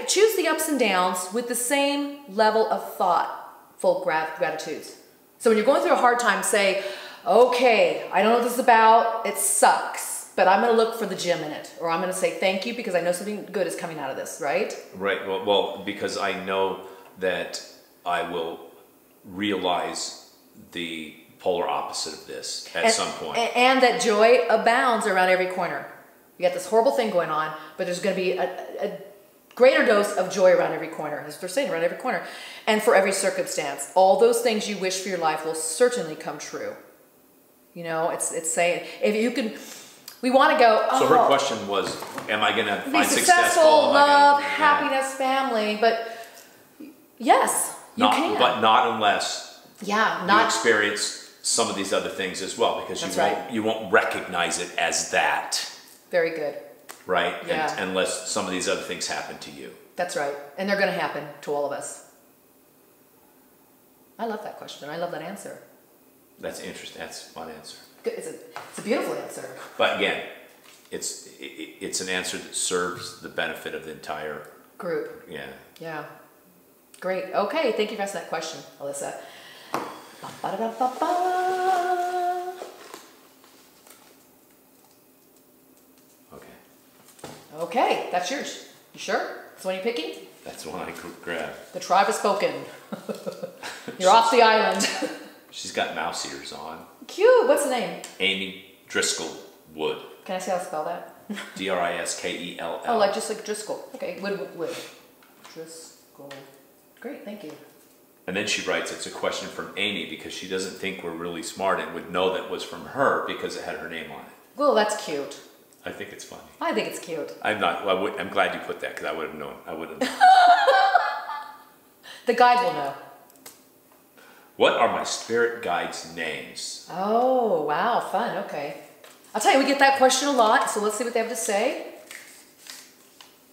choose the ups and downs with the same level of thoughtful gratitudes. So when you're going through a hard time, say, okay, I don't know what this is about. It sucks, but I'm going to look for the gem in it. Or I'm going to say thank you because I know something good is coming out of this, right? Right. Well, because I know that I will realize the polar opposite of this at some point. And that joy abounds around every corner. You got this horrible thing going on, but there's going to be a greater dose of joy around every corner, as they're saying, around every corner, and for every circumstance. All those things you wish for your life will certainly come true. It's saying, if you can, we want to go, So her question was, am I going to find successful, love, happiness, family, but yes, you can. But not unless you experience some of these other things as well, because you won't recognize it as that. Very good. Right? Yeah. And unless some of these other things happen to you. That's right. And they're going to happen to all of us. I love that question. I love that answer. That's interesting. That's a fun answer. It's a beautiful answer. But again, it's an answer that serves the benefit of the entire group. Yeah. Yeah. Great. Okay. Thank you for asking that question, Alyssa. Okay. Okay. That's yours. You sure? That's the one you're picking? That's the one I grab. The tribe has spoken. You're off the island. She's got mouse ears on. Cute. What's the name? Amy Driscoll Wood. Can I see how to spell that? Driskel. Oh, like just like Driscoll. Okay, Wood. Driscoll. Great, thank you. And then she writes, it's a question from Amy because she doesn't think we're really smart and would know that was from her because it had her name on it. Well, that's cute. I think it's funny. I think it's cute. I'm glad you put that because I would have known. I would have known. The guide will know. What are my spirit guides' names? Oh, wow, fun. Okay. I'll tell you, we get that question a lot, so let's see what they have to say.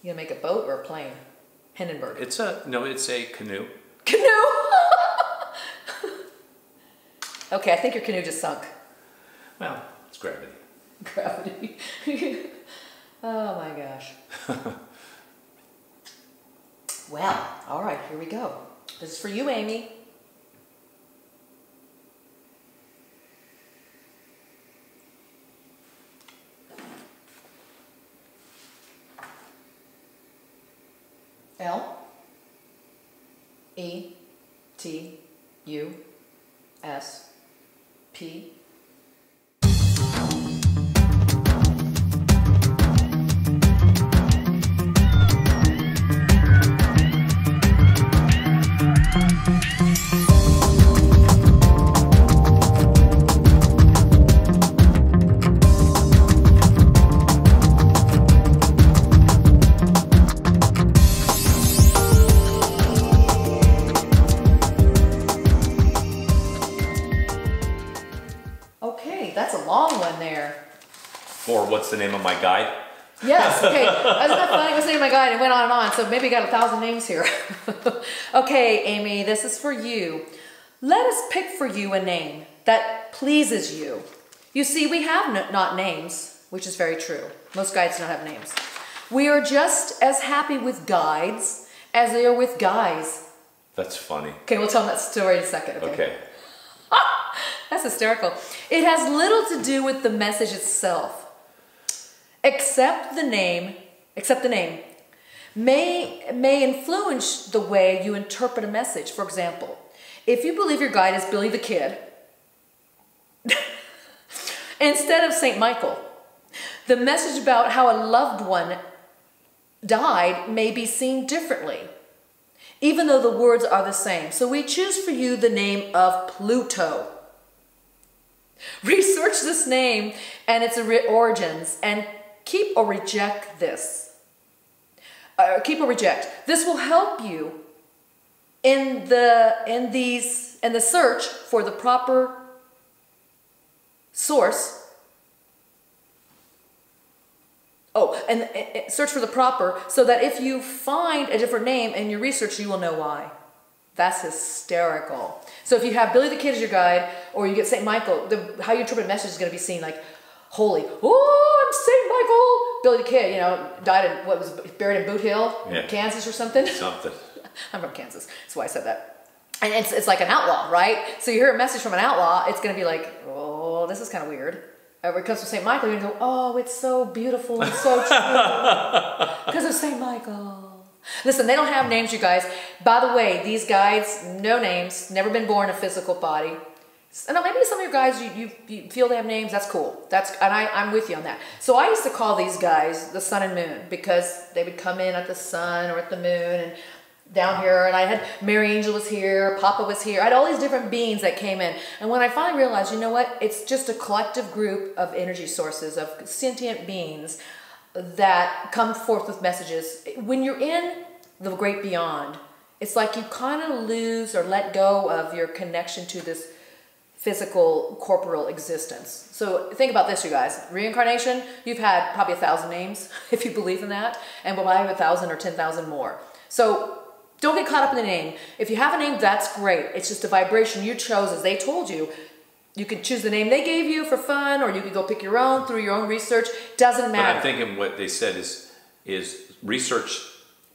You gonna make a boat or a plane? Hindenburg. It's a canoe. Canoe? Okay, I think your canoe just sunk. Well, it's gravity. Gravity. Oh my gosh. Well, all right, here we go. This is for you, Amy. L-E-T-U-S-P Or what's the name of my guide? Yes, okay. Isn't that funny? What's the name of my guide? It went on and on, so maybe got 1,000 names here. Okay, Amy, this is for you. Let us pick for you a name that pleases you. You see, we have not names, which is very true. Most guides don't have names. We are just as happy with guides as they are with guys. That's funny. Okay, we'll tell them that story in a second. Okay. That's hysterical. It has little to do with the message itself. Except the name may influence the way you interpret a message. For example, if you believe your guide is Billy the Kid, instead of St. Michael, the message about how a loved one died may be seen differently, even though the words are the same. So we choose for you the name of Pluto. Research this name and its origins and keep or reject this. Keep or reject. This will help you in the search for the proper source. And search for the proper, so that if you find a different name in your research, you will know why. That's hysterical. So if you have Billy the Kid as your guide, or you get St. Michael, how you interpret a message is going to be seen like holy. Oh, I'm St. Michael. Billy the Kid, died in, buried in Boot Hill, Kansas or something? Something. I'm from Kansas. That's why I said that. And it's like an outlaw, right? So you hear a message from an outlaw, it's going to be like, oh, this is kind of weird. When it comes to St. Michael, you're going to go, oh, it's so beautiful and so true. Because of St. Michael. Listen, they don't have names, you guys. By the way, these guides, no names, never been born in a physical body. I know maybe some of your guys, you feel they have names, that's cool. I'm with you on that. So I used to call these guys the sun and moon because they would come in at the sun or at the moon and down here, and I had Mary Angel was here, Papa was here. I had all these different beings that came in. And when I finally realized, you know what? It's just a collective group of energy sources, of sentient beings that come forth with messages. When you're in the great beyond, it's like you kind of lose or let go of your connection to this physical, corporeal existence. So think about this, you guys. Reincarnation, you've had probably 1,000 names, if you believe in that, and we'll have 1,000 or 10,000 more. So don't get caught up in the name. If you have a name, that's great. It's just a vibration you chose, as they told you. You could choose the name they gave you for fun, or you could go pick your own through your own research. Doesn't matter. But I'm thinking what they said is research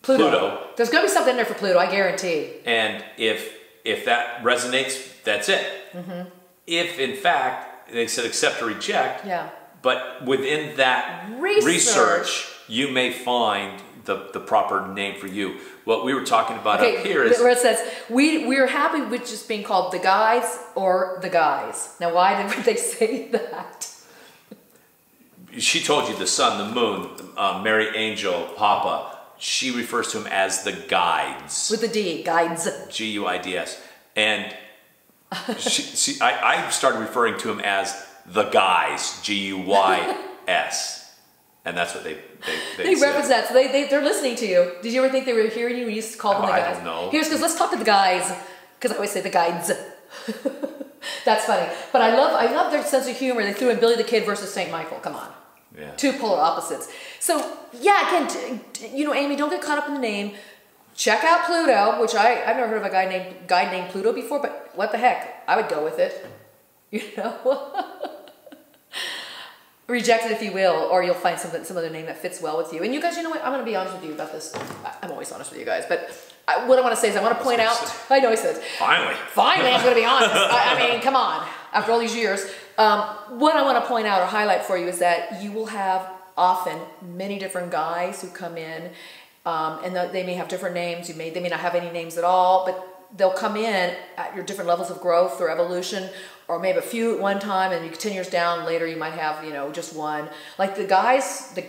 Pluto. There's going to be something in there for Pluto, I guarantee. And if that resonates, that's it. Mm-hmm. If in fact they said accept or reject, yeah. But within that research you may find the proper name for you. What we were talking about up here is where it says we're happy with just being called the guys or the guys. Now, why did they say that? She told you the sun, the moon, Mary Angel, Papa. She refers to him as the guides. With the D, guides. G-U-I-D-S. And I started referring to him as the guys, G-U-Y-S. And that's what they reference that. So they're listening to you. Did you ever think they were hearing you when you used to call them the guys? I don't know. Here's because let's talk to the guys. Because I always say the guides. That's funny. But I love their sense of humor. They threw in Billy the Kid versus St. Michael. Come on. Yeah. Two polar opposites. So yeah, again, you know, Amy, don't get caught up in the name. Check out Pluto, which I've never heard of a guy named Pluto before, but what the heck? I would go with it. You know? Reject it if you will, or you'll find some other name that fits well with you. And you guys, you know what? I'm going to be honest with you about this. I'm always honest with you guys, but what I want to say is I want to point out. I know he says. Finally, I'm going to be honest. I mean, come on. After all these years, what I want to point out or highlight for you is that you will have often many different guys who come in, and they may have different names. They may not have any names at all, but they'll come in at your different levels of growth or evolution, or maybe a few at one time, and you 10 years down later you might have, you know, just one. Like the guys, I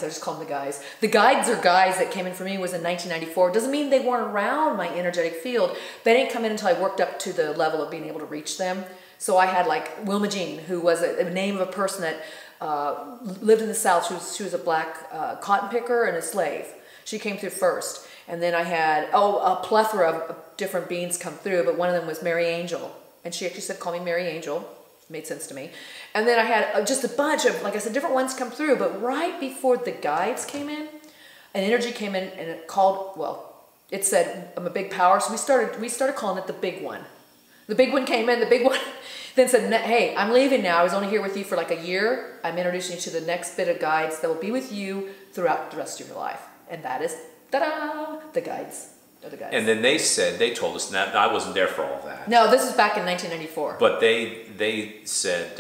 just call them the guys. The guides or guys that came in for me was in 1994. Doesn't mean they weren't around my energetic field. They didn't come in until I worked up to the level of being able to reach them. So I had like Wilma Jean, who was a name of a person that lived in the South. She was a black cotton picker and a slave. She came through first. And then I had, a plethora of different beings come through, but one of them was Mary Angel. And she actually said, call me Mary Angel. Made sense to me. And then I had just a bunch of, like I said, different ones come through. But right before the guides came in, an energy came in and it called, it said, I'm a big power. So we started calling it the big one. The big one came in, the big one then said, hey, I'm leaving now. I was only here with you for like a year. I'm introducing you to the next bit of guides that will be with you throughout the rest of your life. And that is, ta-da, the guides. The guys. And then they told us, now I wasn't there for all of that. No, this was back in 1994. But they said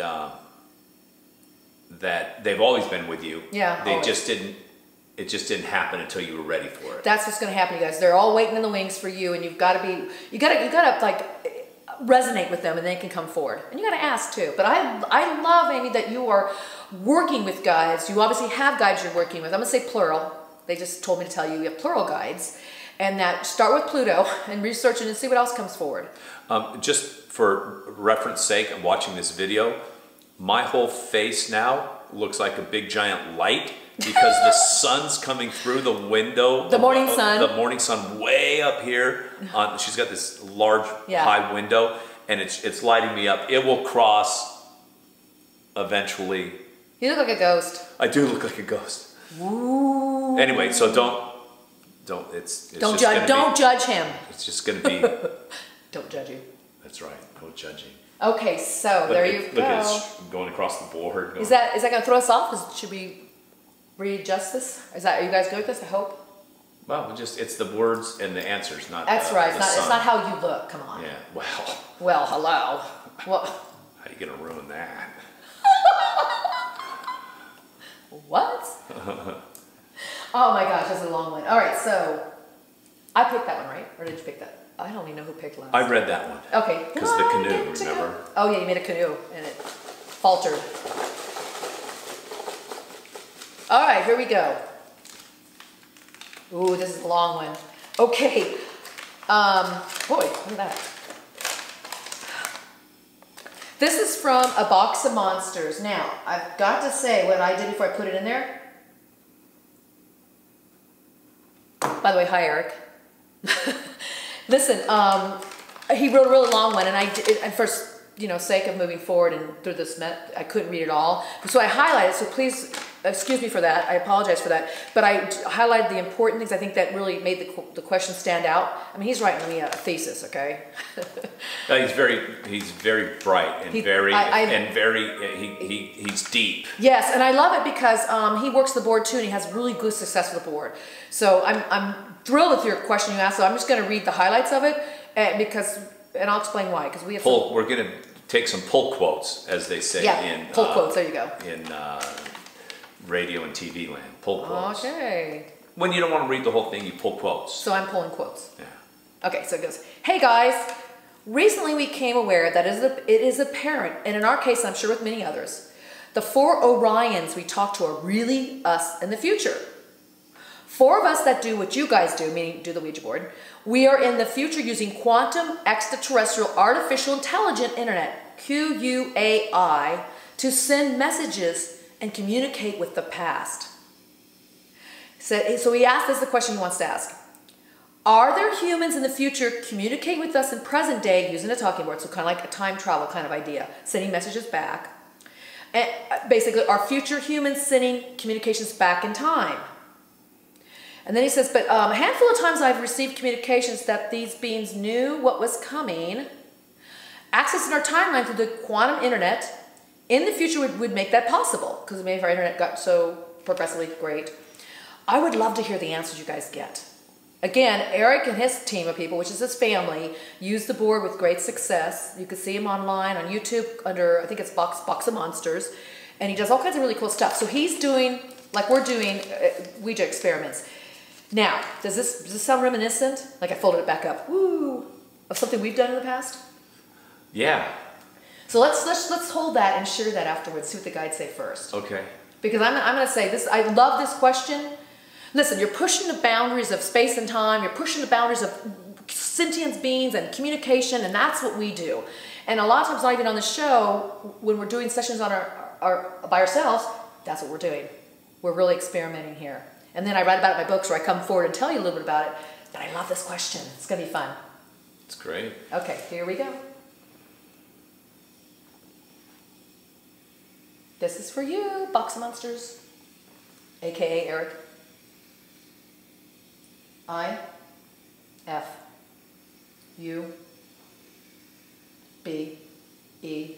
that they've always been with you. Yeah, it just didn't happen until you were ready for it. That's what's going to happen, you guys. They're all waiting in the wings for you, and you gotta like resonate with them, and they can come forward. And you gotta ask too. But I love, Amy, that you are working with guides. You obviously have guides you're working with. I'm gonna say plural. They just told me to tell you have plural guides. And that start with Pluto and research it and see what else comes forward. Just for reference sake, I'm watching this video. My whole face now looks like a big giant light because the sun's coming through the window. The morning sun. The morning sun way up here. She's got this large high window and it's lighting me up. It will cross eventually. You look like a ghost. I do look like a ghost. Ooh. Anyway, so don't judge him. It's just going to be. Don't judge you. That's right. No judging. Okay, so there you go. Look at it going across the board. Is that going to throw us off? Should we readjust this? Are you guys good with this? I hope. Well, it's the words and the answers, not. That's right. It's not how you look. Come on. Yeah. Well. Well, hello. Well. How are you going to ruin that? What? Oh my gosh, that's a long one. All right, so I picked that one, right? Or did you pick that? I don't even know who picked last. I read that one. Okay. Because the canoe, remember? Oh yeah, you made a canoe and it faltered. All right, here we go. Ooh, this is a long one. Okay. Boy, look at that. This is from A Box of Monsters. Now, I've got to say what I did before I put it in there. By the way, hi, Eric. Listen, he wrote a really long one, and at first, sake of moving forward and through this, I couldn't read it all. So I highlighted, so please excuse me for that. I apologize for that. But I highlighted the important things I think that really made the question stand out. I mean, he's writing me a thesis, okay? He's very bright and he's deep. Yes, and I love it because he works the board too, and he has really good success with the board. So I'm thrilled with your question you asked. So I'm just going to read the highlights of it and I'll explain why. Because we're going to take some pull quotes, as they say pull quotes. There you go. In radio and TV land, pull quotes. Okay. When you don't want to read the whole thing, you pull quotes. So I'm pulling quotes. Yeah. Okay, so it goes, hey guys, recently we became aware that it is apparent, and in our case, I'm sure with many others, the 4 Orions we talk to are really us in the future. 4 of us that do what you guys do, meaning do the Ouija board, we are in the future using quantum extraterrestrial artificial intelligent internet, QUAI, to send messages and communicate with the past. So he asked us the question he wants to ask. Are there humans in the future communicate with us in present day using a talking board? So kind of like a time travel kind of idea, sending messages back. And basically, are future humans sending communications back in time? And then he says, but a handful of times I've received communications that these beings knew what was coming. Accessing our timeline through the quantum internet in the future would make that possible, because maybe if our internet got so progressively great. I would love to hear the answers you guys get. Again, Eric and his team of people, which is his family, use the board with great success. You can see him online on YouTube under, I think it's Box of Monsters, and he does all kinds of really cool stuff. So he's doing, like we're doing, Ouija experiments. Now, does this sound reminiscent? Like I folded it back up, woo, of something we've done in the past? Yeah. So let's hold that and share that afterwards. See what the guides say first. Okay. Because I'm going to say this. I love this question. Listen, you're pushing the boundaries of space and time. You're pushing the boundaries of sentient beings and communication, and that's what we do. And a lot of times, not even on the show, when we're doing sessions on our by ourselves, that's what we're doing. We're really experimenting here. And then I write about it in my books, where I come forward and tell you a little bit about it. But I love this question. It's going to be fun. It's great. Okay, here we go. This is for you, Box of Monsters, aka Eric. I, F, U, B, E.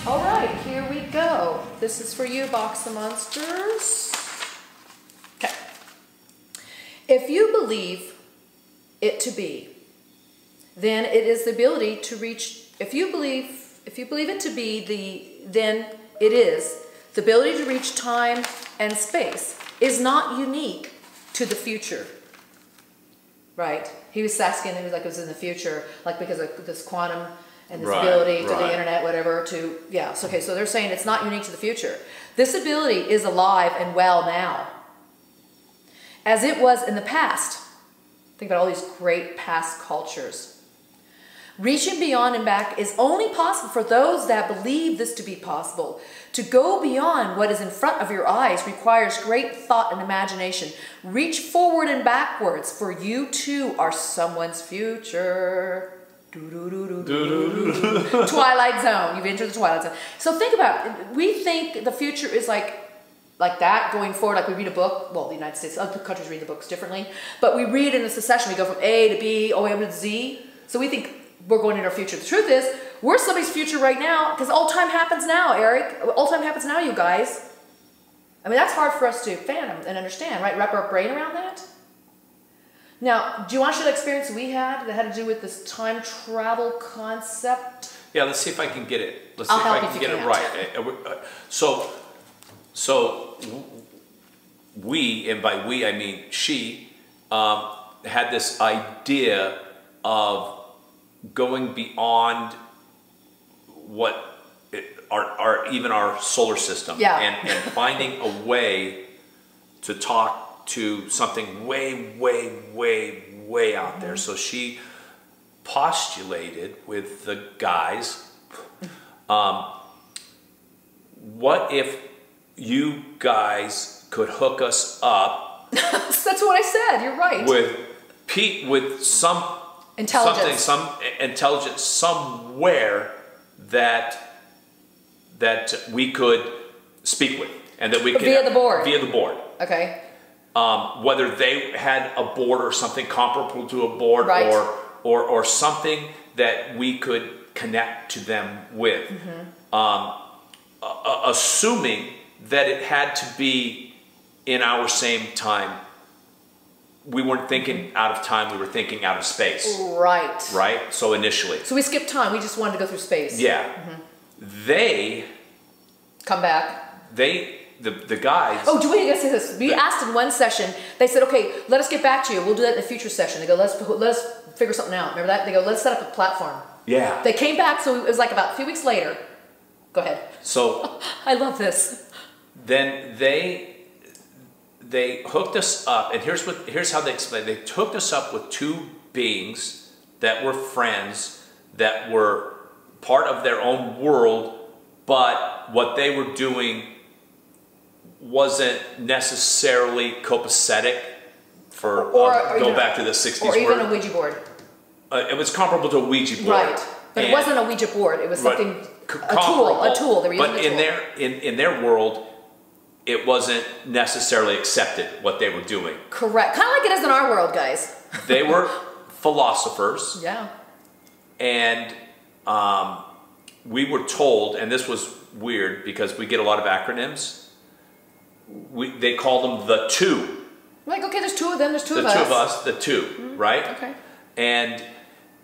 All right, here we go. This is for you, Box of Monsters. Okay. If you believe it to be, then it is the ability to reach. If you believe it to be then it is the ability to reach time and space is not unique to the future. Right? He was asking. It was like it was in the future, like because of this quantum and this ability to the internet, whatever. So okay. So they're saying it's not unique to the future. This ability is alive and well now, as it was in the past. Think about all these great past cultures. Reaching beyond and back is only possible for those that believe this to be possible. To go beyond what is in front of your eyes requires great thought and imagination. Reach forward and backwards, for you too are someone's future. Twilight Zone. You've entered the Twilight Zone. So think about it. We think the future is like that going forward, like we read a book. Well, the United States, other countries read the books differently, but we read in a succession. We go from A to B, all the way up to Z. So we think we're going into our future. The truth is, we're somebody's future right now, because all time happens now, Eric. All time happens now, you guys. I mean, that's hard for us to fathom and understand, right? Wrap our brain around that. Now, do you want to share the experience we had that had to do with this time travel concept? Yeah, let's see if I can get it. Let's see if I can get it right. So we, and by we I mean she, had this idea of going beyond what even our solar system, and finding a way to talk to something way out there. So she postulated with the guys, what if you guys could hook us up? That's what I said. You're right. With some intelligence, some intelligence somewhere that we could speak with, and that we could via the board. Via the board. Okay. Whether they had a board or something comparable to a board, right. or something that we could connect to them with, assuming that it had to be in our same time. We weren't thinking out of time, we were thinking out of space. Right. Right? So initially. So we skipped time, we just wanted to go through space. Yeah. They... Come back. The guys... Oh, do we gotta say this? We asked in one session, they said, okay, let us get back to you. We'll do that in a future session. They go, let us figure something out. Remember that? They go, let's set up a platform. Yeah. They came back, so it was like about a few weeks later. Go ahead. So... I love this. Then they hooked us up, and here's how they explained. They hooked us up with two beings that were friends, that were part of their own world, but what they were doing wasn't necessarily copacetic for go back to the 60s or even word. a Ouija board. It was comparable to a Ouija board, right? But it wasn't a Ouija board. It was something a tool. They were using but a tool. in their world, it wasn't necessarily accepted what they were doing. Correct. Kind of like it is in our world, guys. They were philosophers. Yeah. And we were told, and this was weird because we get a lot of acronyms. They called them the two. Like, okay, there's two of them, there's two of us. The two of us, the two, right? Okay.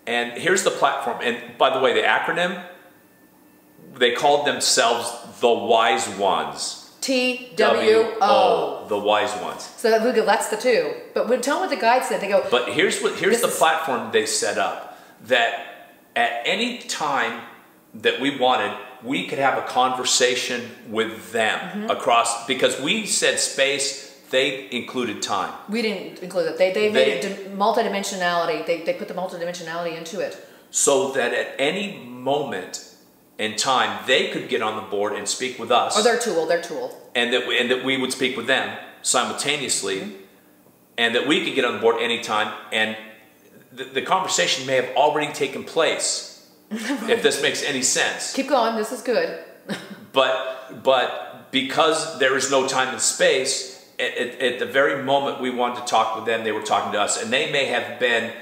And here's the platform. And by the way, the acronym, they called themselves the Wise Ones. TWO. The Wise Ones. So that's the two. But when tell them what the guide said, they go. But here's the platform they set up, that at any time that we wanted, we could have a conversation with them across, because we said space, they included time. We didn't include it. They made it multidimensionality. They put the multidimensionality into it. So that at any moment in time, they could get on the board and speak with us. Or their tool. And that we would speak with them simultaneously, and that we could get on the board anytime, and the conversation may have already taken place, if this makes any sense. Keep going, this is good. but because there is no time and space, at the very moment we wanted to talk with them, they were talking to us, and they may have been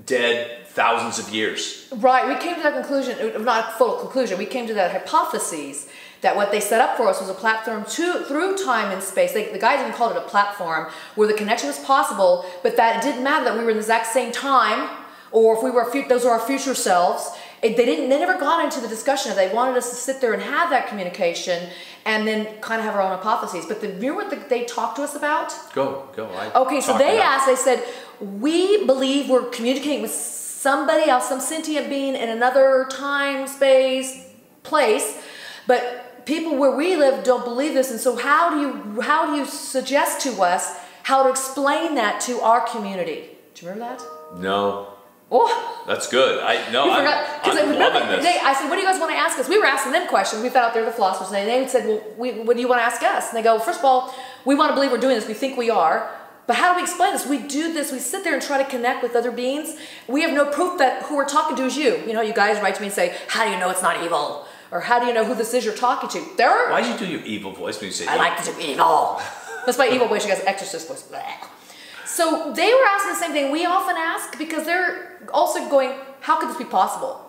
dead thousands of years. Right, we came to that conclusion, not full conclusion, we came to that hypothesis that what they set up for us was a platform through time and space. The guys even called it a platform where the connection was possible, but that it didn't matter that we were in the exact same time, or if we were those are our future selves. They never got into the discussion. They wanted us to sit there and have that communication and then kind of have our own hypotheses. But remember what they talked to us about? Go. Okay, so they asked, they said, we believe we're communicating with somebody else, some sentient being in another time, space, place, but people where we live don't believe this, and so how do you suggest to us how to explain that to our community? Do you remember that? No. Oh, that's good. I'm loving this. I said, what do you guys want to ask us? We were asking them questions. We found out they're the philosophers, and they said, well, what do you want to ask us? And they go, first of all, we want to believe we're doing this. We think we are. But how do we explain this? We do this. We sit there and try to connect with other beings. We have no proof that who we're talking to is you. You know, you guys write to me and say, how do you know it's not evil? Or how do you know who this is you're talking to? Why do you do your evil voice when you say I like to do evil. That's my evil voice. She has exorcist voice. Bleh. So they were asking the same thing we often ask, because they're also going, how could this be possible?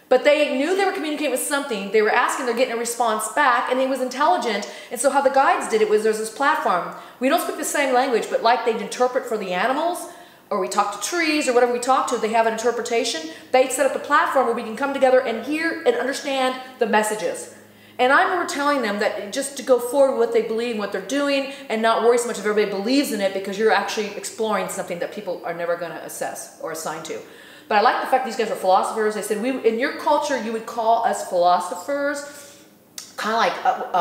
But they knew they were communicating with something. They were asking, they're getting a response back, and it was intelligent. And so how the guides did it was there's this platform. We don't speak the same language, but like they'd interpret for the animals, or we talk to trees, or whatever we talk to, they have an interpretation. They set up a platform where we can come together and hear and understand the messages. And I remember telling them that just to go forward with what they believe and what they're doing, and not worry so much if everybody believes in it, because you're actually exploring something that people are never going to assess or assign to. But I like the fact these guys are philosophers. They said, in your culture, you would call us philosophers, kind of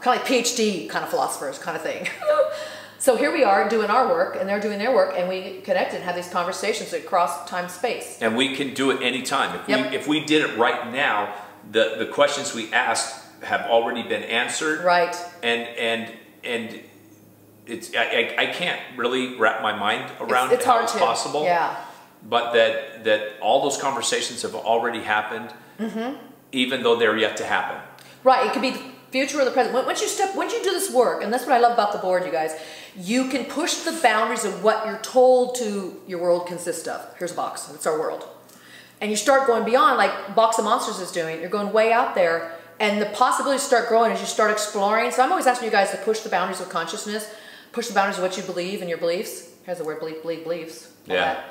like PhD kind of philosophers kind of thing. So here we are doing our work, and they're doing their work, and we connect and have these conversations across time space. And we can do it anytime. If we did it right now, the questions we asked have already been answered. Right. And it's I can't really wrap my mind around it's how hard it's to. possible. Yeah. But that all those conversations have already happened, even though they're yet to happen. Right. It could be the future or the present. Once you do this work, and that's what I love about the board, you guys, you can push the boundaries of what you're told to your world consists of. Here's a box. That's our world. And you start going beyond, like Box of Monsters is doing. You're going way out there, and the possibilities start growing as you start exploring. So I'm always asking you guys to push the boundaries of consciousness, push the boundaries of what you believe and your beliefs. Here's the word beliefs. Yeah.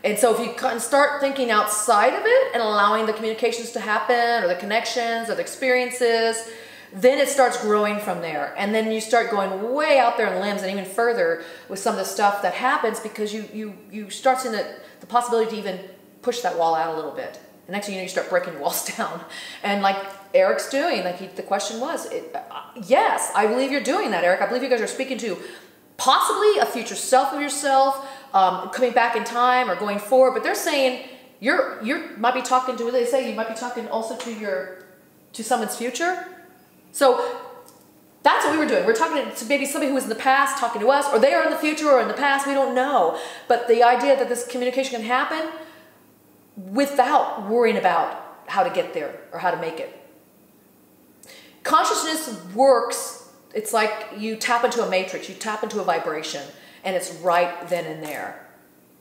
And so if you can start thinking outside of it and allowing the communications to happen, or the connections, or the experiences, then it starts growing from there. And then you start going way out there in limbs and even further with some of the stuff that happens, because you start seeing the possibility to even push that wall out a little bit. And next thing you know, you start breaking your walls down. And like Eric's doing, the question was, yes, I believe you're doing that, Eric. I believe you guys are speaking to possibly a future self of yourself, coming back in time or going forward. But they're saying you might be talking to, what do they say? You might be talking also to someone's future. So that's what we were doing. We're talking to maybe somebody who was in the past talking to us, or they are in the future or in the past, we don't know. But the idea that this communication can happen without worrying about how to get there or how to make it. Consciousness works, it's like you tap into a matrix, you tap into a vibration, and it's right then and there.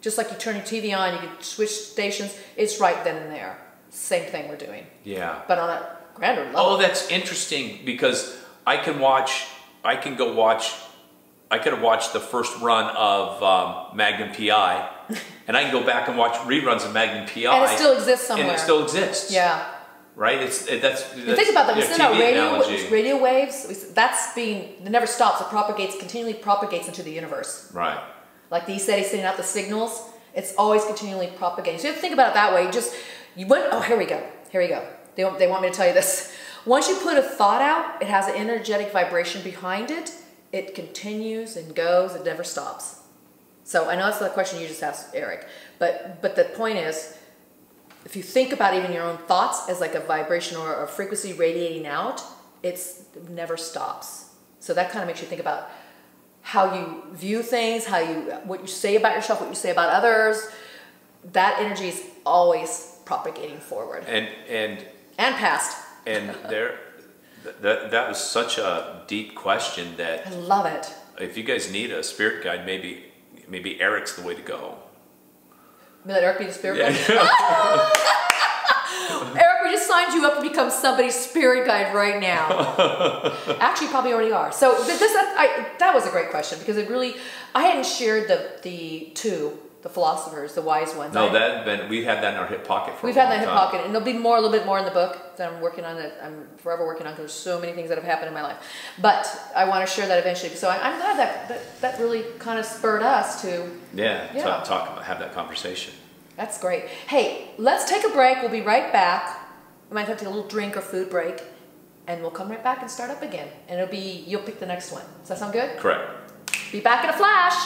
Just like you turn your TV on, you can switch stations, it's right then and there. Same thing we're doing. Yeah. But on a grander level. Oh, that's interesting, because I could have watched the first run of Magnum PI, and I can go back and watch reruns of Magnum PI. And it still exists somewhere. And it still exists. Yeah. Right? That's you think about that. We send out radio waves. It never stops. It continually propagates into the universe. Right. Like the SETI sending out the signals, it's always continually propagating. So you have to think about it that way. Here we go. They want me to tell you this. Once you put a thought out, it has an energetic vibration behind it. It continues and goes. It never stops. So I know that's the question you just asked, Eric. But the point is, if you think about even your own thoughts as like a vibration or a frequency radiating out, it never stops. So that kind of makes you think about how you view things, what you say about yourself, what you say about others. That energy is always propagating forward. And past. And that was such a deep question that I love it. If you guys need a spirit guide, maybe Eric's the way to go. Let Eric be the spirit guide? Eric, we just signed you up to become somebody's spirit guide right now. Actually, you probably already are. So that was a great question, because I hadn't shared the philosophers, the wise ones. No, we've had that in our hip pocket for a long time. We've had that in hip pocket, and there'll be a little bit more in the book that I'm working on. That I'm forever working on, because there's so many things that have happened in my life. But I want to share that eventually. So I'm glad that really kind of spurred us to have that conversation. That's great. Hey, let's take a break. We'll be right back. We might have to take a little drink or food break, and we'll come right back and start up again. And you'll pick the next one. Does that sound good? Correct. Be back in a flash.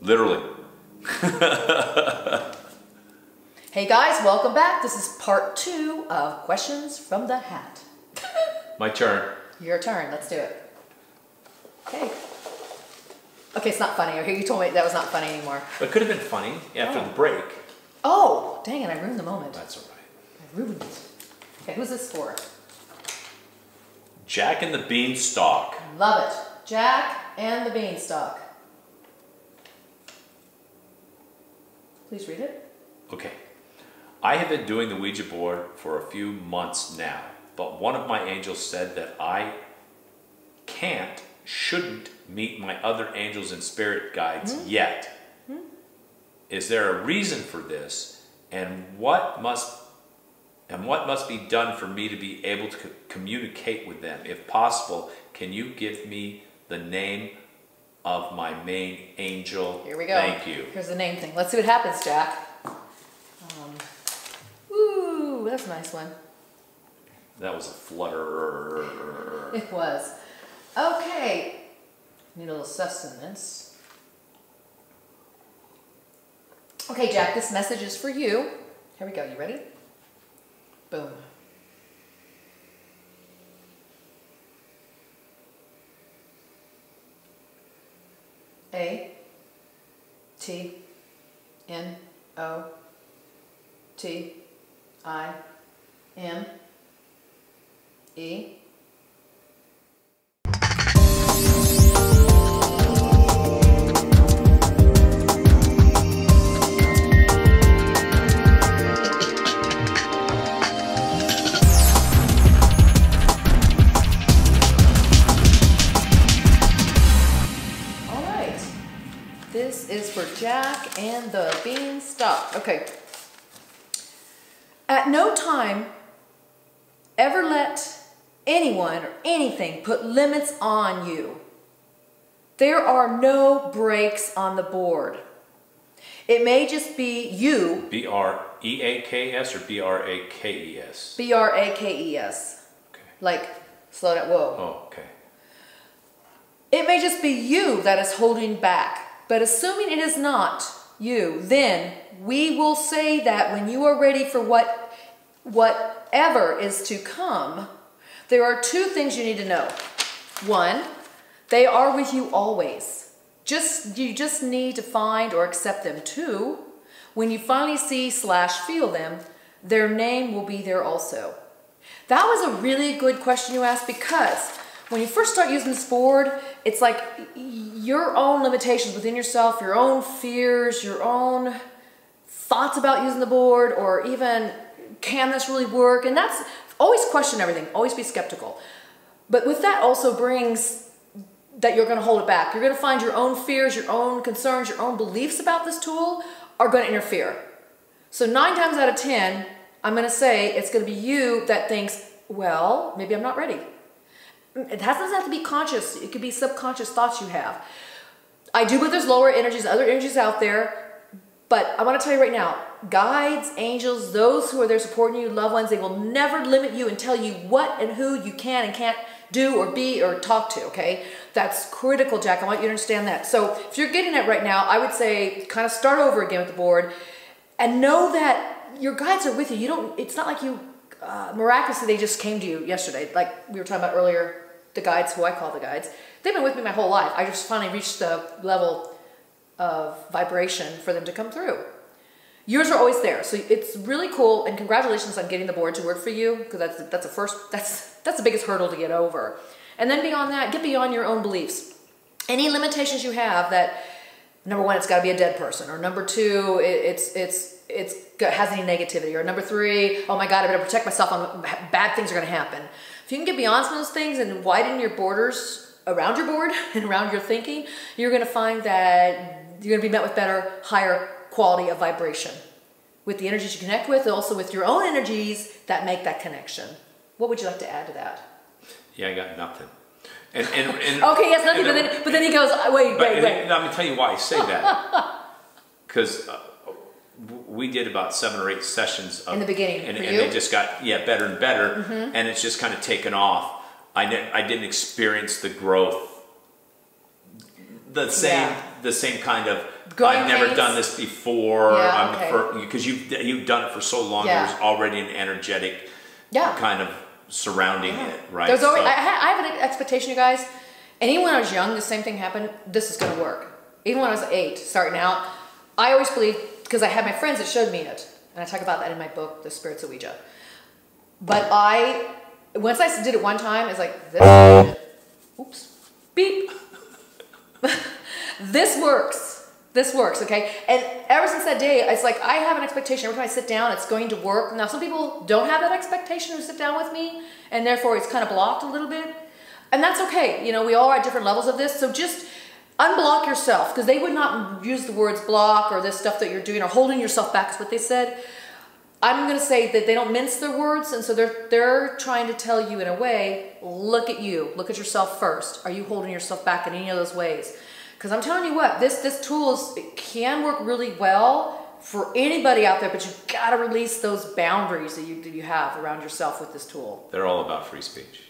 Literally. Hey guys, welcome back. This is part 2 of Questions from the Hat. My turn. Your turn. Let's do it. Okay. Okay, it's not funny. Okay, you told me that was not funny anymore. It could have been funny after the break. Oh, dang it. I ruined the moment. That's all right. I ruined it. Okay, who's this for? Jack and the Beanstalk. Love it. Jack and the Beanstalk. Please read it. Okay. I have been doing the Ouija board for a few months now, but one of my angels said that I shouldn't meet my other angels and spirit guides yet. Is there a reason for this, and what must be done for me to be able to communicate with them? If possible, can you give me the name of my main angel? Here we go. Thank you. Here's the name thing. Let's see what happens, Jack. Ooh, that's a nice one. That was a flutter. It was. Okay. Need a little sustenance. Okay, Jack, this message is for you. Here we go. You ready? Boom. A-T-N-O-T-I-M-E. This is for Jack and the Beanstalk. Okay. At no time ever let anyone or anything put limits on you. There are no breaks on the board. It may just be you. B-R-E-A-K-S or B-R-A-K-E-S? B-R-A-K-E-S. Okay. Like, slow down, whoa. Oh, okay. It may just be you that is holding back. But assuming it is not you, then we will say that when you are ready for whatever is to come, there are two things you need to know. One, they are with you always. You just need to find or accept them. Two, when you finally see/feel them, their name will be there also. That was a really good question you asked, because when you first start using this board, it's like your own limitations within yourself, your own fears, your own thoughts about using the board, or even, can this really work? And that's, always question everything, always be skeptical. But with that also brings that you're going to hold it back. You're going to find your own fears, your own concerns, your own beliefs about this tool are going to interfere. So 9 times out of 10, I'm going to say it's going to be you that thinks, well, maybe I'm not ready. It doesn't have to be conscious. It could be subconscious thoughts you have. I do believe there's lower energies, other energies out there, but I want to tell you right now, guides, angels, those who are there supporting you, loved ones, they will never limit you and tell you what and who you can and can't do or be or talk to, okay? That's critical, Jack. I want you to understand that. So if you're getting it right now, I would say kind of start over again with the board and know that your guides are with you. It's not like you, miraculously, they just came to you yesterday. Like we were talking about earlier, the guides, who I call the guides, they've been with me my whole life. I just finally reached the level of vibration for them to come through. Yours are always there, so it's really cool, and congratulations on getting the board to work for you, because that's the biggest hurdle to get over. And then beyond that, get beyond your own beliefs. Any limitations you have that, number one, it's got to be a dead person, or number two, it has any negativity, or number three, oh my God, I better protect myself, bad things are going to happen. If you can get beyond some of those things and widen your borders around your board and around your thinking, you're going to find that you're going to be met with better, higher quality of vibration with the energies you connect with, and also with your own energies that make that connection. What would you like to add to that? Yeah, I got nothing. Okay, yes, nothing, but then he goes, wait. I'm going to tell you why I say that. Because we did about 7 or 8 sessions in the beginning, and they just got better and better, and it's just kind of taken off. I didn't experience the growth, the same kind of growing I've never done this before. Because you've done it for so long. There's already an energetic kind of surrounding it, right? There's always, I have an expectation, you guys. And even when I was young, the same thing happened. This is going to work. Even when I was 8, starting out, I always believed, because I had my friends that showed me it, and I talk about that in my book, The Spirits of Ouija. But once I did it one time, it's like, this, oops, beep. This works. This works, okay? And ever since that day, it's like I have an expectation. Every time I sit down, it's going to work. Now, some people don't have that expectation to sit down with me, and therefore it's kind of blocked a little bit. And that's okay. You know, we all are at different levels of this, so just unblock yourself, because they would not use the words block or this stuff that you're doing or holding yourself back is what they said. I'm going to say that they don't mince their words, and so they're trying to tell you in a way, look at you, look at yourself first. Are you holding yourself back in any of those ways? Because I'm telling you what, this tool can work really well for anybody out there, but you've got to release those boundaries that you have around yourself with this tool. They're all about free speech.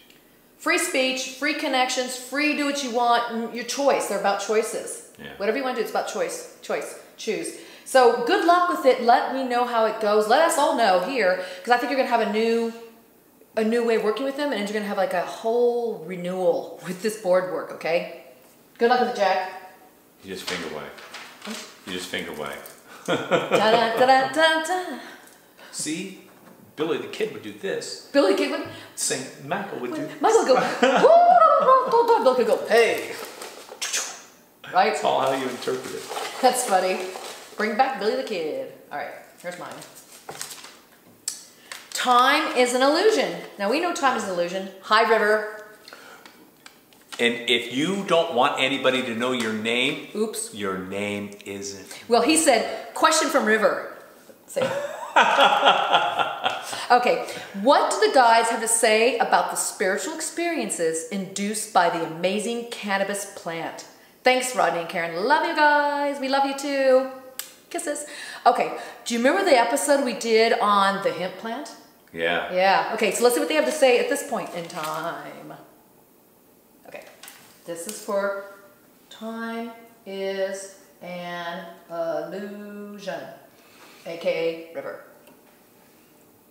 Free speech, free connections, free do what you want, your choice. They're about choices. Yeah. Whatever you want to do, it's about choice, choose. So good luck with it. Let me know how it goes. Let us all know here, because I think you're going to have a new way of working with them, and you're going to have like a whole renewal with this board work, okay? Good luck with it, Jack. You just finger wag. You just finger wag. Da-da-da-da-da-da. See? Billy the Kid would do this. Billy the Kid would? Saint Michael would do Michael would go, Billy could go, hey. Right? That's all how you interpret it. That's funny. Bring back Billy the Kid. All right, here's mine. Time is an illusion. Now we know time is an illusion. Hi, River. And if you don't want anybody to know your name, oops, your name isn't. Well, he said, question from River. Say. Okay, what do the guides have to say about the spiritual experiences induced by the amazing cannabis plant? Thanks, Rodney and Karen. Love you guys. We love you too. Kisses. Okay, do you remember the episode we did on the hemp plant? Yeah. Yeah. Okay, so let's see what they have to say at this point in time. Okay, this is for time is an illusion, aka River.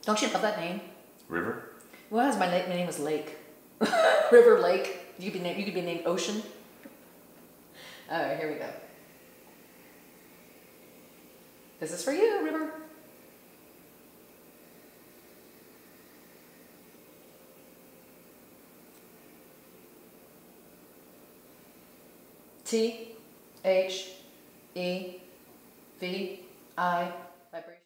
Don't you love that name? River? Well, my name is Lake. River Lake. You could be named Ocean. All right, here we go. This is for you, River. T-H-E-V-I vibration.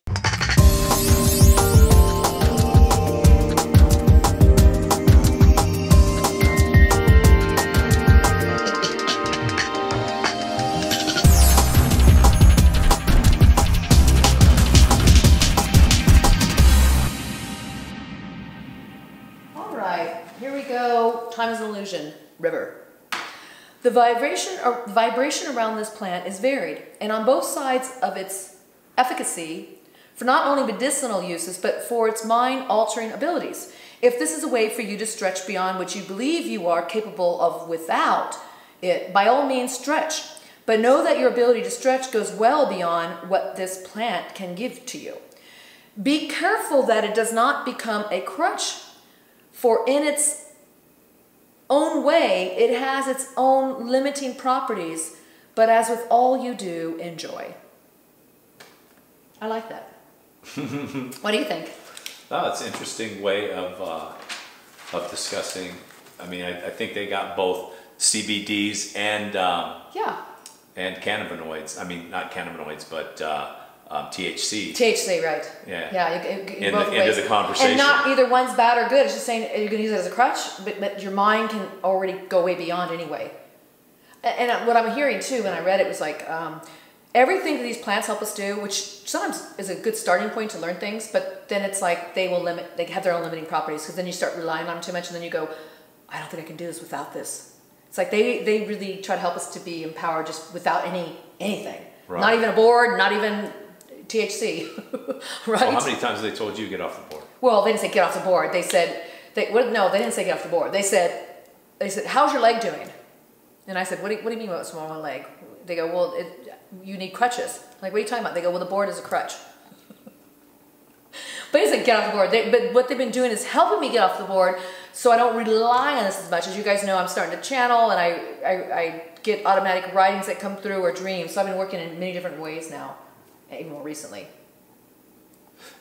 All right, here we go. Time is an illusion. River. The vibration around this plant is varied, and on both sides of its efficacy for not only medicinal uses, but for its mind-altering abilities. If this is a way for you to stretch beyond what you believe you are capable of without it, by all means stretch. But know that your ability to stretch goes well beyond what this plant can give to you. Be careful that it does not become a crutch, for in its own way, it has its own limiting properties, but as with all you do, enjoy. I like that. What do you think? Oh, it's an interesting way of discussing. I mean, I think they got both CBDs and and cannabinoids. I mean, not cannabinoids, but THC. THC, right? Yeah. Yeah. Into the conversation. And not either one's bad or good. It's just saying you're going to use it as a crutch, but your mind can already go way beyond anyway. And what I'm hearing too, when I read it, was like everything that these plants help us do, which sometimes is a good starting point to learn things, but then it's like they have their own limiting properties, because then you start relying on them too much, and then you go, I don't think I can do this without this. It's like they really try to help us to be empowered just without anything. Right. Not even a board, not even THC, right? Well, how many times have they told you to get off the board? Well, they didn't say get off the board. They said, no, they didn't say get off the board. They said, how's your leg doing? And I said, what do you mean what's wrong with my leg? They go, well, you need crutches. I'm like, what are you talking about? They go, well, the board is a crutch. But he said get off the board. But what they've been doing is helping me get off the board so I don't rely on this as much. As you guys know, I'm starting to channel, and I get automatic writings that come through, or dreams. So I've been working in many different ways now, even more recently.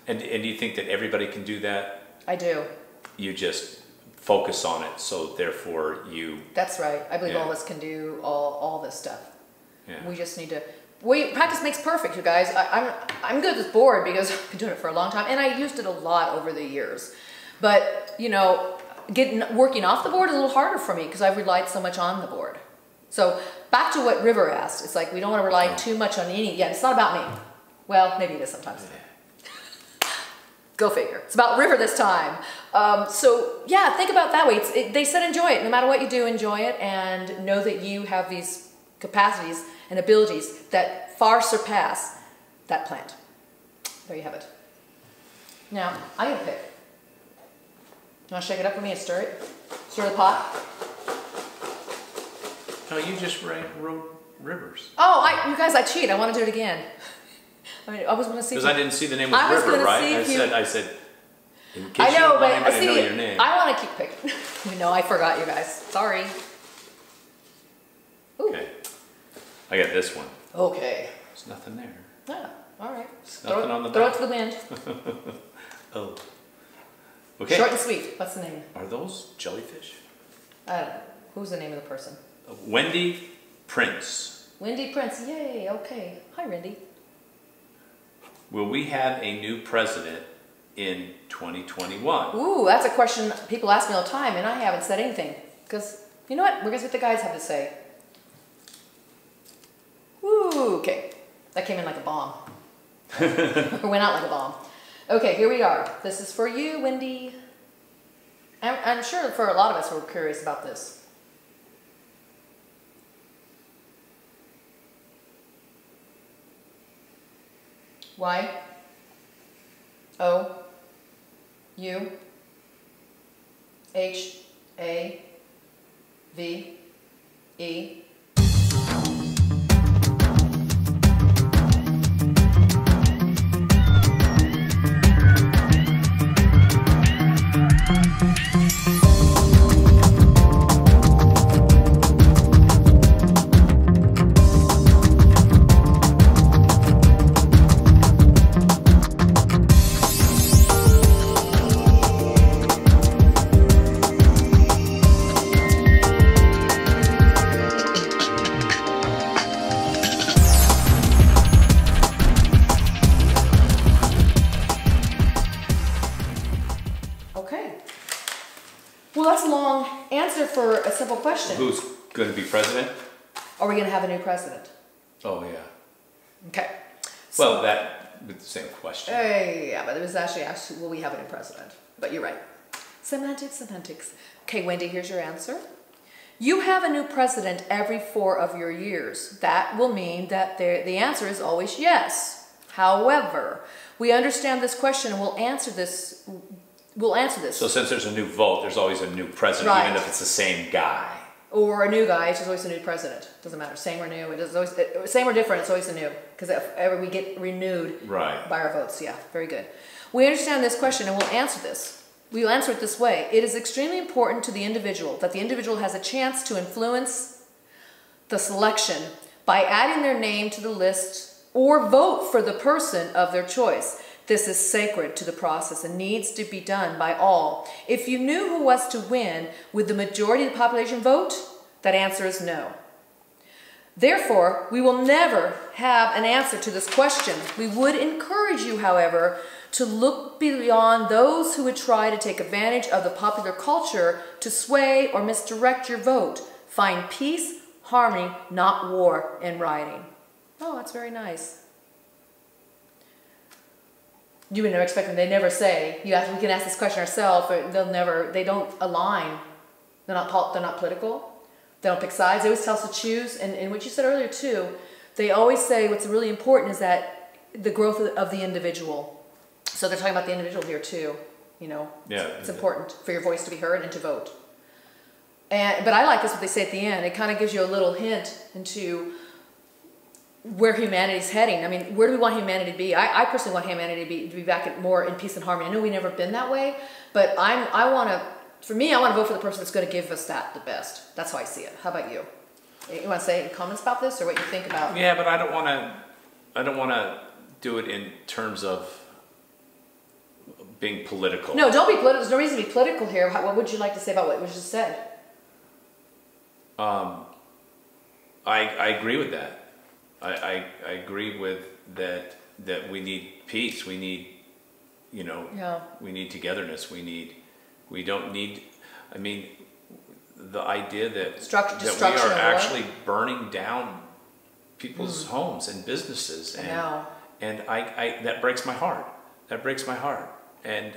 And do you think that everybody can do that? I do. You just focus on it, so therefore you... That's right. I believe all of us can do all this stuff. Yeah. We just need to... practice makes perfect, you guys. I'm good at this board because I've been doing it for a long time, and I used it a lot over the years. But, you know, working off the board is a little harder for me because I've relied so much on the board. So back to what River asked. It's like we don't want to rely too much on any... Yeah, it's not about me. Well, maybe it is sometimes. Go figure. It's about River this time. So yeah, think about it that way. They said enjoy it. No matter what you do, enjoy it, and know that you have these capacities and abilities that far surpass that plant. There you have it. Now, I'm going to pick. want to shake it up for me and stir it? Stir the pot? No, you just wrote Rivers. Oh, you guys, I cheat. I want to do it again. I was going to see. Because I didn't see the name of River, right? I said, in case I know, you but don't want anybody to see, know your name. I want to keep picking. No, I forgot you guys. Sorry. Ooh. Okay. I got this one. Okay. There's nothing there. Yeah, all right. Nothing on the throw it back. to the wind. Oh. Okay. Short and sweet. What's the name? Are those jellyfish? I don't know. Who's the name of the person? Wendy Prince. Wendy Prince. Yay. Okay. Hi, Wendy. Will we have a new president in 2021? Ooh, that's a question people ask me all the time, and I haven't said anything. Because, you know what? We're going to see what the guys have to say. Ooh, okay. That came in like a bomb. Or went out like a bomb. Okay, here we are. This is for you, Wendy. I'm sure for a lot of us we're curious about this. Y O U H A V E. For a simple question. Who's going to be president? Are we going to have a new president? Oh, yeah. Okay. Well, that was the same question. Yeah, but it was actually asked, will we have a new president? But you're right. Semantics. Okay, Wendy, here's your answer. You have a new president every 4 of your years. That will mean that the answer is always yes. However, we understand this question and we'll answer this. So since there's a new vote, there's always a new president, right. even if it's the same guy. Or a new guy, it's just always a new president. Doesn't matter, same or new. It is always same or different. It's always a new because ever we get renewed right. by our votes. Yeah, very good. We understand this question and we'll answer this. We will answer it this way. It is extremely important to the individual that the individual has a chance to influence the selection by adding their name to the list or vote for the person of their choice. This is sacred to the process and needs to be done by all. If you knew who was to win, would the majority of the population vote? That answer is no. Therefore, we will never have an answer to this question. We would encourage you, however, to look beyond those who would try to take advantage of the popular culture to sway or misdirect your vote. Find peace, harmony, not war and rioting. Oh, that's very nice. You would never expect them. They never say. We can ask this question ourselves, but they don't align. They're not political. They don't pick sides. They always tell us to choose. And what you said earlier too, they always say what's really important is that the growth of the individual. So they're talking about the individual here too. You know, yeah, it's important for your voice to be heard and to vote. But I like this what they say at the end. It kind of gives you a little hint into where humanity's heading. I mean, where do we want humanity to be? I personally want humanity to be back more in peace and harmony. I know we've never been that way, but I want to vote for the person that's going to give us the best. That's how I see it. How about you? You want to say any comments about this or what you think about? Yeah, but I don't want to do it in terms of being political. No, don't be political. There's no reason to be political here. What would you like to say about what was just said? I agree with that. I agree with that we need peace. We need, we need togetherness. We don't need, I mean, the idea that we are actually burning down people's homes and businesses. And that breaks my heart. That breaks my heart. And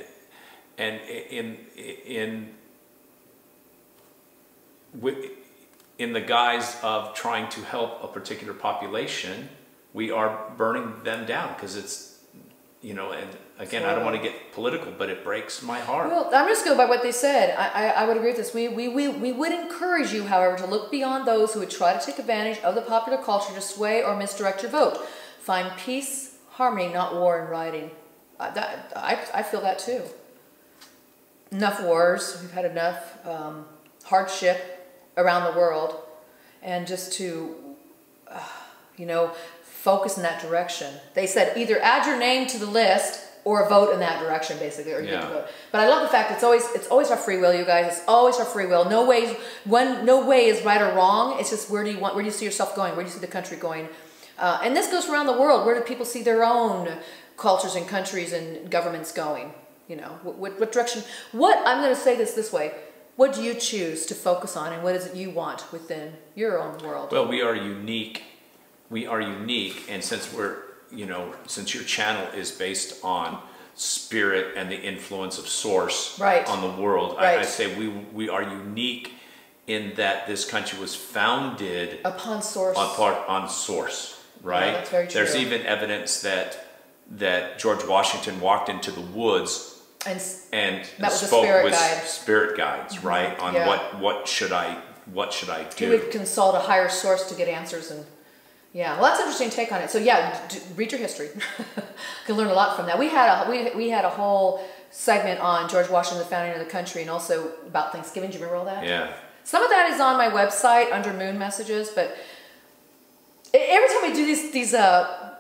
in the guise of trying to help a particular population, we are burning them down because you know, and again, I don't want to get political, but it breaks my heart. Well, I'm just going by what they said. I would agree with this. We would encourage you, however, to look beyond those who would try to take advantage of the popular culture to sway or misdirect your vote. Find peace, harmony, not war and rioting. I feel that too. Enough wars. We've had enough hardship around the world. And just to, you know, focus in that direction. They said either add your name to the list or vote in that direction, basically, or you get to vote. But I love the fact that it's always our free will, you guys. It's always our free will. No way is right or wrong. It's just where do you see yourself going? Where do you see the country going? And this goes around the world. Where do people see their own cultures and countries and governments going? You know, what direction? I'm going to say this way. What do you choose to focus on, and what is it you want within your own world? Well, we are unique. We are unique, and since since your channel is based on spirit and the influence of source on the world, I say we are unique in that this country was founded upon source. On source, right? Yeah, that's very true. There's even evidence that George Washington walked into the woods and spoke with spirit guides, right? On what should I do? He would consult a higher source to get answers, and well, that's an interesting take on it. So read your history. You can learn a lot from that. We had a whole segment on George Washington, the founding of the country, and also about Thanksgiving. Do you remember all that? Yeah. Some of that is on my website under Moon Messages, but every time we do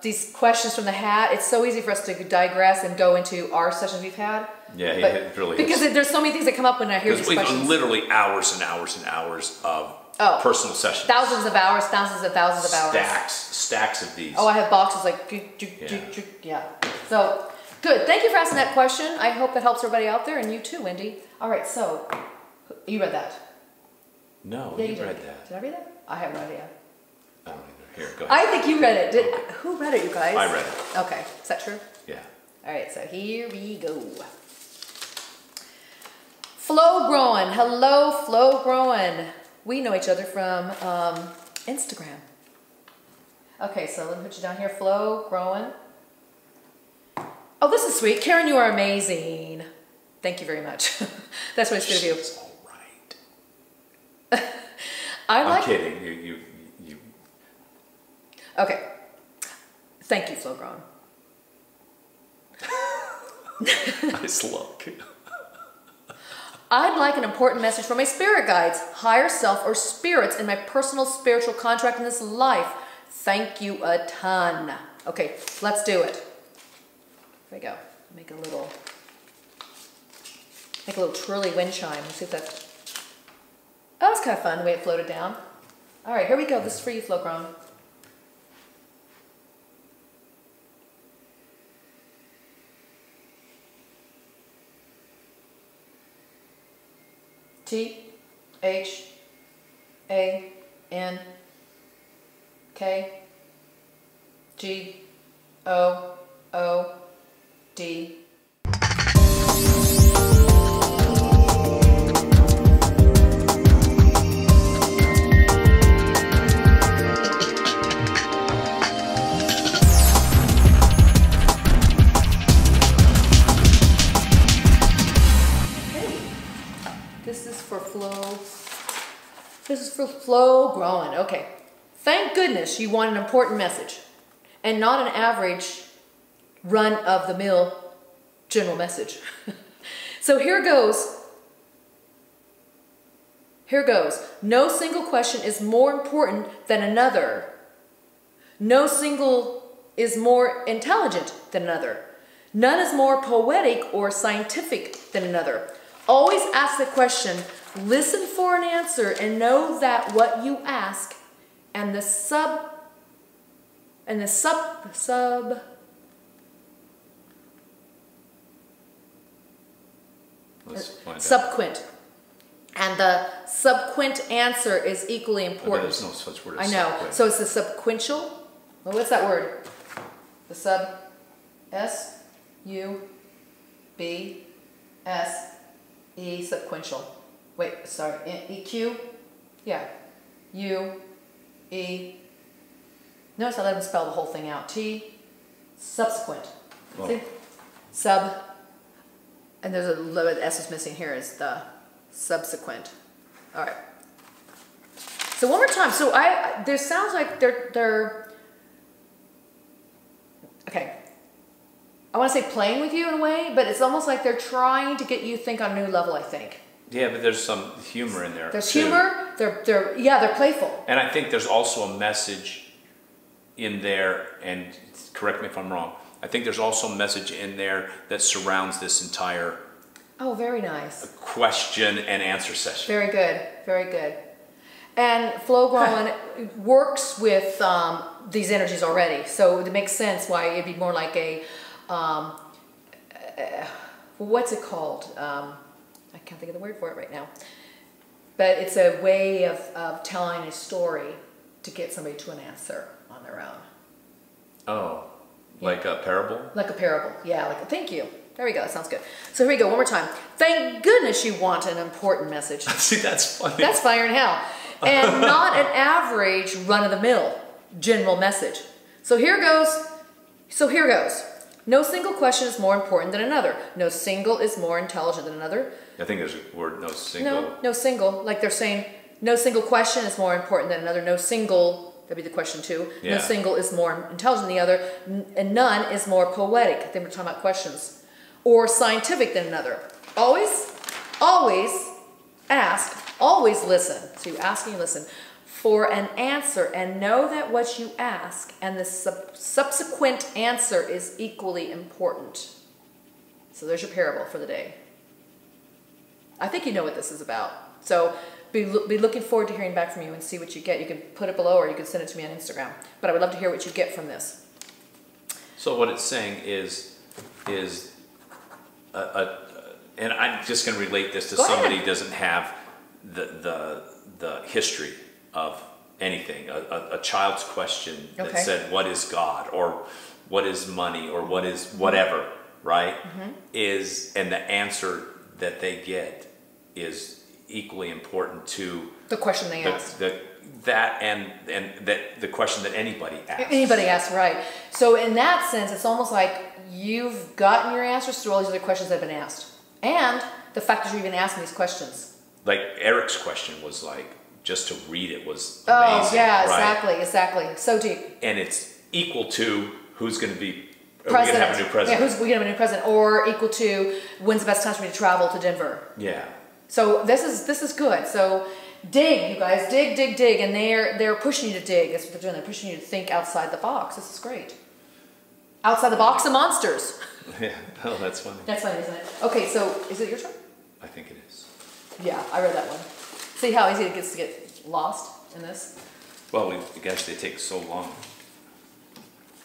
these questions from the hat, it's so easy for us to digress and go into our sessions we've had. Yeah, it really is. Because there's so many things that come up when I hear these questions. Because literally hours and hours and hours of personal sessions. Thousands of hours, thousands of thousands of hours. Stacks of these. Oh, I have boxes like, So, good. Thank you for asking that question. I hope that helps everybody out there, and you too, Wendy. All right, so, you read that? No, you read that. Did I read that? I have no idea. I don't either. Here, go ahead. I think you read it. Who read it, you guys? I read it. Okay, is that true? Yeah. All right, so here we go. Flow Growing. Hello, Flow Growing. We know each other from Instagram. Okay, so let me put you down here. Flow Growing. Oh, this is sweet. Karen, you are amazing. Thank you very much. That's what it's going to do. She's all right. I'm kidding. You. Okay. Thank you, Flow Growing. Nice look. I'd like an important message from my spirit guides, higher self, or spirits in my personal spiritual contract in this life. Thank you a ton. Okay, let's do it. Here we go. Make a little twirly wind chime. Let's see if that's... Oh, it's kind of fun the way it floated down. All right, here we go. This is for you, Flow Grown. T-H-A-N-K-G-O-O-D. This is for Flow Growing. Okay. Thank goodness you want an important message and not an average run-of-the-mill general message. So here goes. Here goes. No single question is more important than another. No single is more intelligent than another. None is more poetic or scientific than another. Always ask the question, listen for an answer, and know that what you ask and the subsequent and the subsequent answer is equally important. There's no such word as I know. subsequent. So it's the subsequential. Well, what's that word? The S-U-B-S-E, subsequential. Wait, sorry. EQ? Yeah. U-E. Notice I let him spell the whole thing out. T, subsequent. Well, See? Sub, and there's a little S is missing here, is the subsequent. All right. So one more time. So there sounds like they're okay. I want to say playing with you in a way, but it's almost like they're trying to get you to think on a new level, I think. Yeah, but there's some humor in there. There's humor. They're playful. And I think there's also a message in there, and correct me if I'm wrong, I think there's also a message in there that surrounds this entire Oh, very nice. question and answer session. Very good. Very good. And Flow Growing works with these energies already, so it makes sense why it'd be more like a what's it called? I can't think of the word for it right now. But it's a way of telling a story to get somebody to an answer on their own. Oh, like a parable? Like a parable, yeah. Thank you. There we go. That sounds good. So here we go. One more time. Thank goodness you want an important message. See, that's funny. That's fire in hell. And not an average run-of-the-mill general message. So here goes. No single question is more important than another. No single is more intelligent than another. I think there's a word, no single. No single. Like they're saying, no single question is more important than another. No single, that'd be the question too. Yeah. No single is more intelligent than the other. And none is more poetic. I think we're talking about questions. Or scientific than another. Always ask, always listen. So you ask and you listen for an answer, and know that what you ask and the subsequent answer is equally important. So there's your parable for the day. I think you know what this is about. So be looking forward to hearing back from you and see what you get. You can put it below or you can send it to me on Instagram. But I would love to hear what you get from this. So what it's saying is and I'm just going to relate this to somebody who doesn't have the history of anything. A child's question that said, "What is God?" or "What is money?" or "What is whatever?" Right? Mm-hmm. And the answer that they get is equally important to the question they ask. The question that anybody asks. Anybody asks, right. So in that sense, it's almost like you've gotten your answers through all these other questions that have been asked. And the fact that you're even asking these questions. Like Eric's question was like, just to read it was amazing. Oh, yeah, right? exactly. So deep. And it's equal to who's going to be, president. Are we going to have a new president? Yeah, we're going to have a new president. Or equal to, when's the best time for me to travel to Denver? Yeah. So this is good. So dig, you guys, dig, and they're pushing you to dig. That's what they're doing. They're pushing you to think outside the box. This is great. Outside the box of monsters. Yeah. Oh, that's funny. That's funny, isn't it? Okay, so is it your turn? I think it is. Yeah, I read that one. See how easy it gets to get lost in this? Well, gosh, they take so long.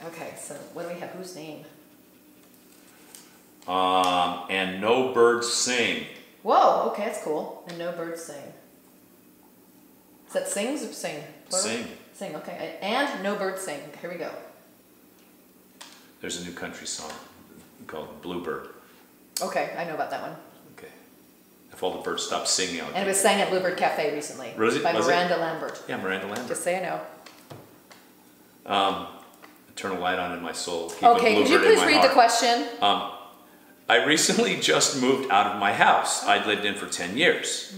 Okay, so what do we have? Whose name? And no birds sing. Whoa, okay, that's cool. And no birds sing. Is that sings or sing? Plural? Sing. Sing, okay. And no birds sing. Okay, here we go. There's a new country song called Bluebird. Okay, I know about that one. Okay. If all the birds stop singing, I'll And it was sang at Bluebird Cafe recently. By Miranda Lambert. Yeah, Miranda Lambert. Just say I know. Turn a light on in my soul. Keep Okay, could you please read the question? I recently just moved out of my house I'd lived in for 10 years.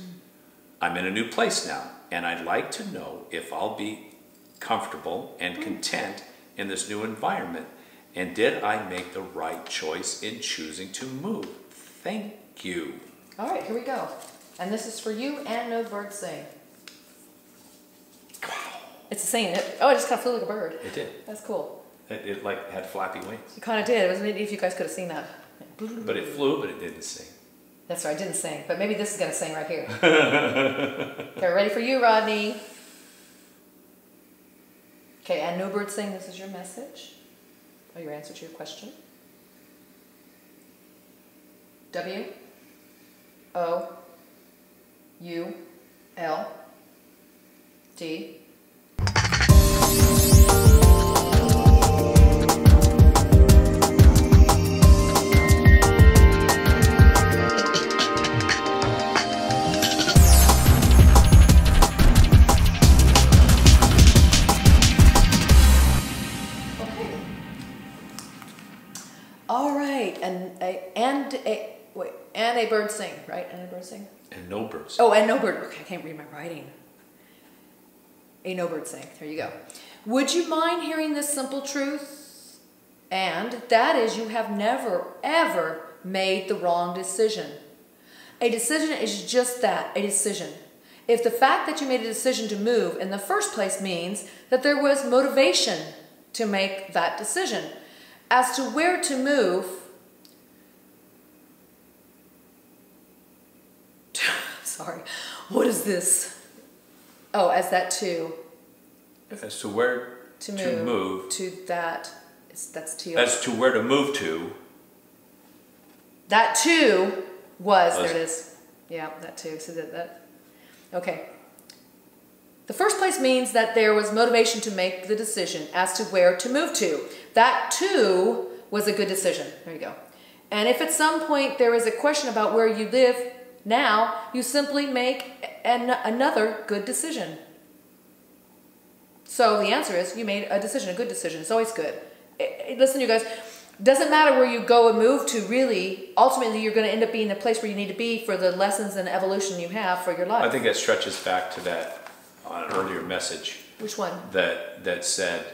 I'm in a new place now, and I'd like to know if I'll be comfortable and content in this new environment. And did I make the right choice in choosing to move? Thank you. All right, here we go. And this is for you and no birds sing. It's a singing. It just kind of flew like a bird. It did. That's cool. It like had flappy wings. It kind of did. It was maybe if you guys could have seen that. But it flew, but it didn't sing. That's right, it didn't sing. But maybe this is going to sing right here. Okay, ready for you, Rodney. Okay, and no birds sing. This is your message. Or your answer to your question. W O U L D. All And a bird sing, right? And a bird sing. And no birds. Oh, and no bird. Okay, I can't read my writing. A no bird sing. There you go. Would you mind hearing this simple truth? And that is, you have never, ever made the wrong decision. A decision is just that, a decision. If the fact that you made a decision to move in the first place means that there was motivation to make that decision. As to where to move, sorry, what is this? Oh, as that to. As to where to move. To that, that's to. As to where to move to. That too was, there it is. Yeah, that too. So that. Okay. The first place means that there was motivation to make the decision as to where to move to. That too was a good decision. There you go. And if at some point there is a question about where you live now, you simply make another good decision. So the answer is you made a decision, a good decision. It's always good. Listen, you guys, doesn't matter where you go and move to, really. Ultimately, you're going to end up being the place where you need to be for the lessons and evolution you have for your life. I think that stretches back to that earlier message. Which one? That said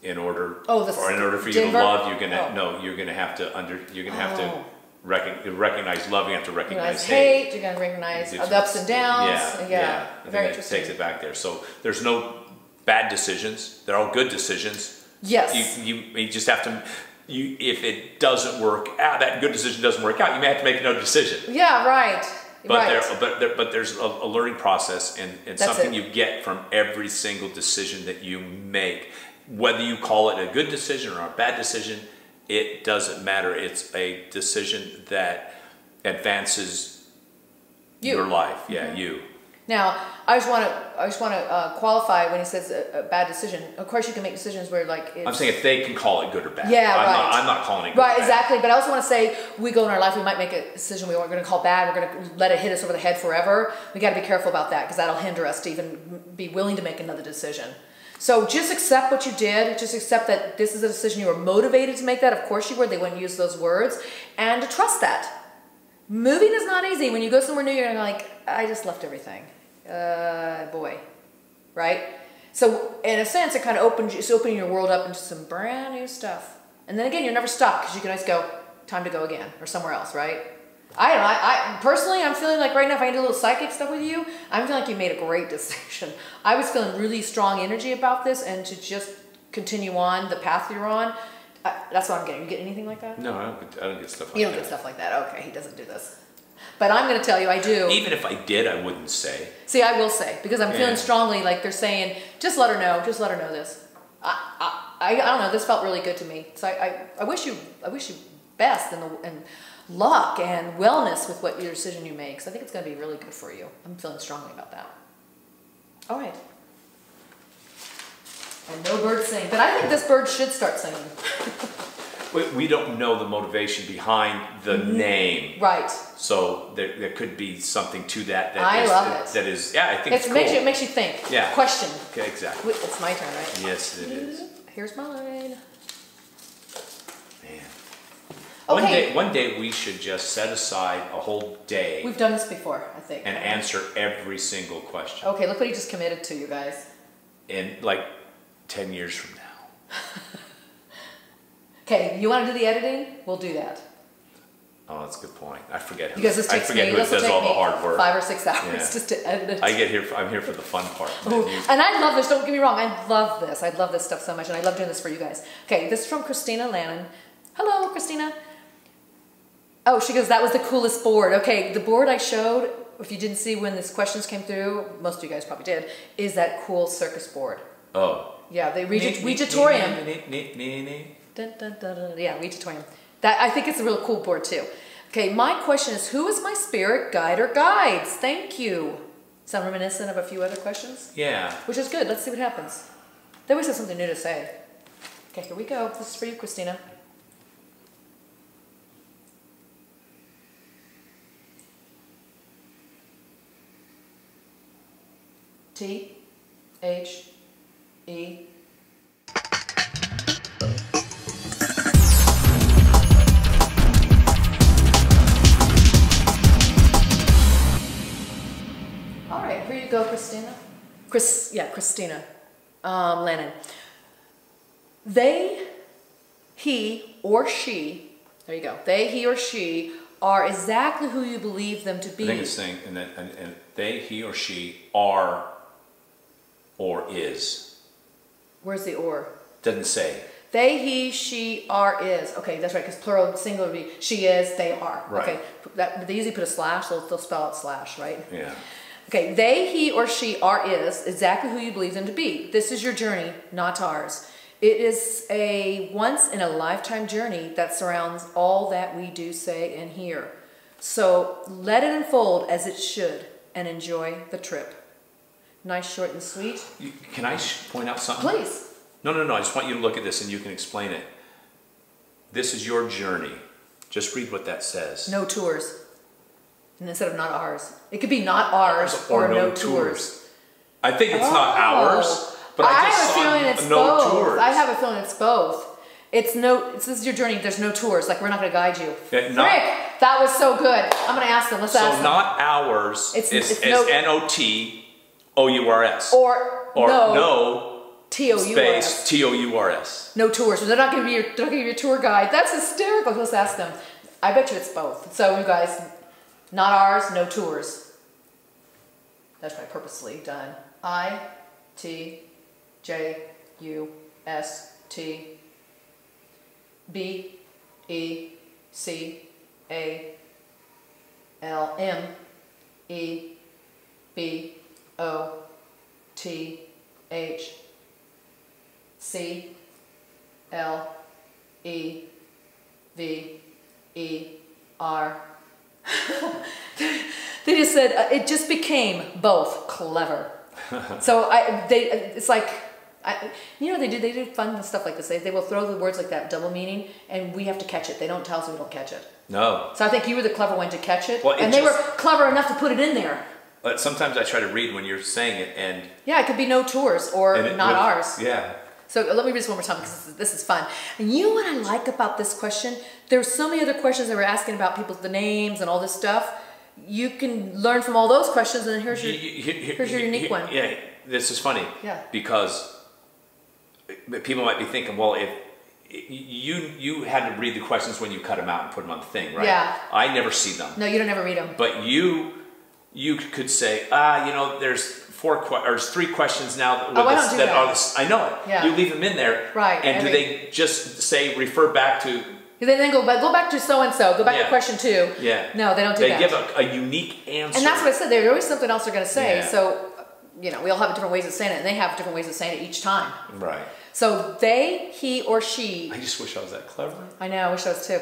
in order for you Denver? to love, you're gonna have to recognize love. You have to recognize hate. You're gonna recognize the ups and downs. Yeah. Very interesting. Takes it back there. So there's no bad decisions. They're all good decisions. Yes. You just have to. If it doesn't work out, that good decision doesn't work out, you may have to make another decision. Yeah. Right. But there's a learning process and something you get from every single decision that you make. Whether you call it a good decision or a bad decision, it doesn't matter. It's a decision that advances your life. Yeah, you. Now, I just want to qualify when he says a bad decision. Of course, you can make decisions where I'm saying if they can call it good or bad. Yeah, I'm not calling it good or bad. Exactly. But I also want to say we go in our life, we might make a decision we weren't going to call bad. We're going to let it hit us over the head forever. We got to be careful about that because that'll hinder us to even be willing to make another decision. So just accept what you did. Just accept that this is a decision you were motivated to make that. Of course you were. They wouldn't use those words. And to trust that. Moving is not easy. When you go somewhere new, you're like, I just left everything. Boy. Right? So in a sense, it kind of opening your world up into some brand new stuff. And then again, you're never stuck because you can always go, time to go again or somewhere else, right? I don't know. I personally, I'm feeling like right now, if I can do a little psychic stuff with you, I'm feeling like you made a great decision. I was feeling really strong energy about this, and to just continue on the path you're on. That's what I'm getting. You get anything like that? No, I don't get stuff like that. You don't get stuff like that. Okay, he doesn't do this. But I'm going to tell you, I do. Even if I did, I wouldn't say. See, I will say, because I'm feeling strongly like they're saying, just let her know. Just let her know this. I don't know. This felt really good to me. So I wish you best and luck and wellness with what your decision you make. So I think it's going to be really good for you. I'm feeling strongly about that. All right. And no bird sing. But I think this bird should start singing. We don't know the motivation behind the name. Right. So there could be something to that. I love it. That is, yeah, I think it's cool. It makes you think. Yeah. Question. Okay, exactly. It's my turn, right? Yes, it is. Here's mine. Man. Okay. One day we should just set aside a whole day. We've done this before, I think. And answer every single question. Okay, look what he just committed to, you guys. In like 10 years from now. Okay, you want to do the editing? We'll do that. Oh, that's a good point. I forget who, because this takes who does all the hard work. 5 or 6 hours just to edit it. I'm here for the fun part. And I love this. Don't get me wrong. I love this. I love this stuff so much, and I love doing this for you guys. Okay, this is from Christina Lannon. Hello, Christina. Oh, she goes, that was the coolest board. Okay, the board I showed, if you didn't see when these questions came through, most of you guys probably did, is that cool circus board. Oh. Yeah, the Ouijatorium. Yeah, Ouijatorium. That, I think it's a real cool board too. Okay, my question is, who is my spirit guide or guides? Thank you. Sound reminiscent of a few other questions? Yeah. Which is good. Let's see what happens. They always have something new to say. Okay, here we go. This is for you, Christina. T-H-E you go, Christina. Christina Lennon. They, he, or she, there you go. They, he, or she are exactly who you believe them to be. I think it's saying, and they, he, or she are or is. Where's the or? Doesn't say. They, he, she, are, is. Okay, that's right, because plural, singular would be she is, they are. Right. Okay, they usually put a slash, they'll spell out slash, right? Yeah. Okay, they, he, or she, are, is exactly who you believe them to be. This is your journey, not ours. It is a once-in-a-lifetime journey that surrounds all that we do, say, and hear. So let it unfold as it should and enjoy the trip. Nice, short, and sweet. Can I point out something? Please. No. I just want you to look at this and you can explain it. This is your journey. Just read what that says. No tours. And instead of not ours. It could be not ours or no tours. I think it's not ours. But I just saw no tours. I have a feeling it's both. This is your journey. There's no tours. Like, we're not going to guide you. Yeah, Frick, that was so good. I'm going to ask them. Let's ask them. So not ours is N-O-T-O-U-R-S. Or no. T-O-U-R-S. Space T-O-U-R-S. No tours. They're not going to give you a tour guide. That's hysterical. Let's ask them. I bet you it's both. So you guys, not ours, no tours. That's my purposely done. I-T-J-U-S-T-B-E-C-A-L-M-E-B-O-T-H-C-L-E-V-E-R. They just said it just became both clever. So it's like, they do fun stuff like this. They will throw the words like that, double meaning, and we have to catch it. They don't tell us we don't catch it. No. So I think you were the clever one to catch it, well, and they were clever enough to put it in there. But sometimes I try to read when you're saying it, and yeah, it could be no tours or not ours. Yeah. So let me read this one more time because this is fun. And you know what I like about this question? There's so many other questions that we're asking about the names and all this stuff. You can learn from all those questions, and then here's your unique one. Yeah, this is funny. Yeah. Because people might be thinking, well, if you had to read the questions when you cut them out and put them on the thing, right? Yeah. I never see them. No, you don't ever read them. But you could say, there's 3 questions now. I don't do that. I know it. Yeah. You leave them in there. Right. And do they just say refer back to? They then go back to so and so. Go back to question 2. Yeah. No, they don't do that. They give a unique answer. And that's what I said. There's always something else they're going to say. Yeah. So, we all have different ways of saying it, and they have different ways of saying it each time. Right. So they, he, or she. I just wish I was that clever. I know. I wish I was too.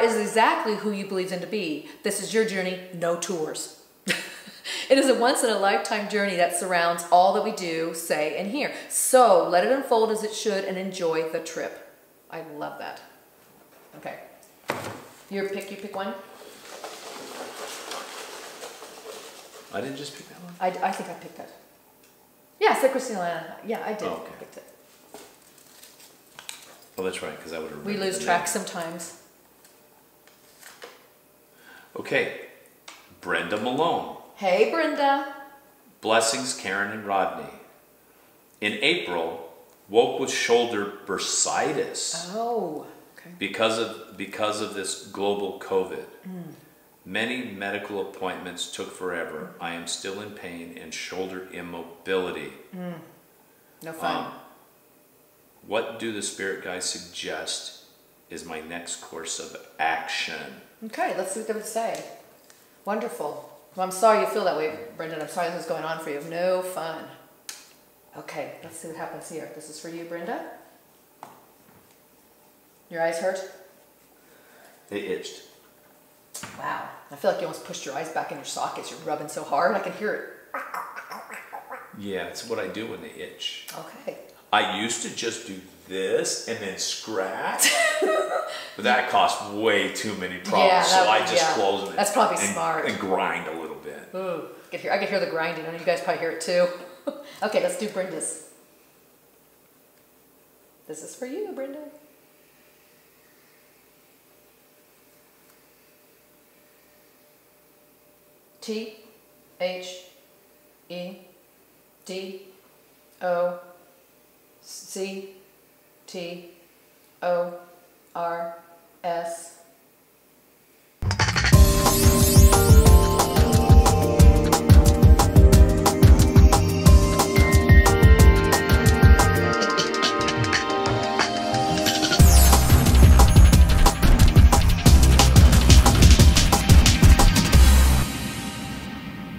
Is exactly who you believe them to be. This is your journey. No tours. It is a once-in-a-lifetime journey that surrounds all that we do, say, and hear. So let it unfold as it should and enjoy the trip. I love that. Okay. You pick one? I didn't just pick that one? I think I picked that. Yeah, I said Christina Lana. Yeah, I did. Oh, okay. I picked it. Well, that's right, because I would have. We lose track sometimes. Okay. Brenda Malone. Hey, Brenda. Blessings, Karen and Rodney. In April, woke with shoulder bursitis. Oh, okay. Because of this global COVID. Many medical appointments took forever. I am still in pain and shoulder immobility. No fun. What do the spirit guides suggest is my next course of action? Okay, let's see what they would say. Wonderful. Well, I'm sorry you feel that way, Brendan. I'm sorry this is going on for you. No fun. Okay, let's see what happens here. This is for you, Brenda. Your eyes hurt? They itched. Wow. I feel like you almost pushed your eyes back in your sockets. You're rubbing so hard. I can hear it. Yeah, it's what I do when they itch. Okay. I used to just do this and then scratch, but that cost way too many problems. So I just close them. That's probably smart. And grind a little bit. Ooh, I can hear the grinding. I know you guys probably hear it too. Okay, let's do Brenda's. This is for you, Brenda. E D O C T O R S.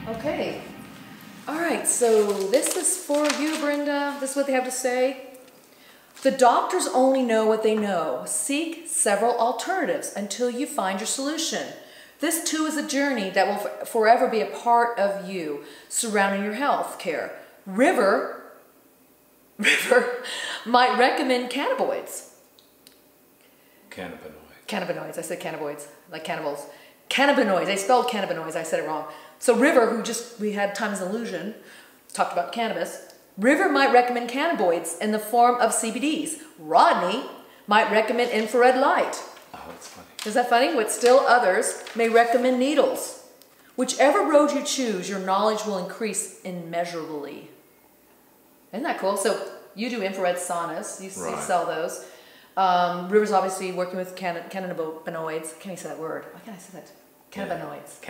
Okay. All right, so this is for you, Brenda. This is what they have to say. The doctors only know what they know. Seek several alternatives until you find your solution. This too is a journey that will forever be a part of you surrounding your health care. River might recommend cannabinoids. Cannabinoids. I said cannabinoids, like cannibals. Cannabinoids. They spelled cannabinoids. I said it wrong. So River, we had Time's Illusion, talked about cannabis. River might recommend cannabinoids in the form of CBDs. Rodney might recommend infrared light. Oh, that's funny. Is that funny? But still others may recommend needles. Whichever road you choose, your knowledge will increase immeasurably. Isn't that cool? So you do infrared saunas. You sell those. River's obviously working with cannabinoids. Can't even say that word. Why can't I say that? Cannabinoids.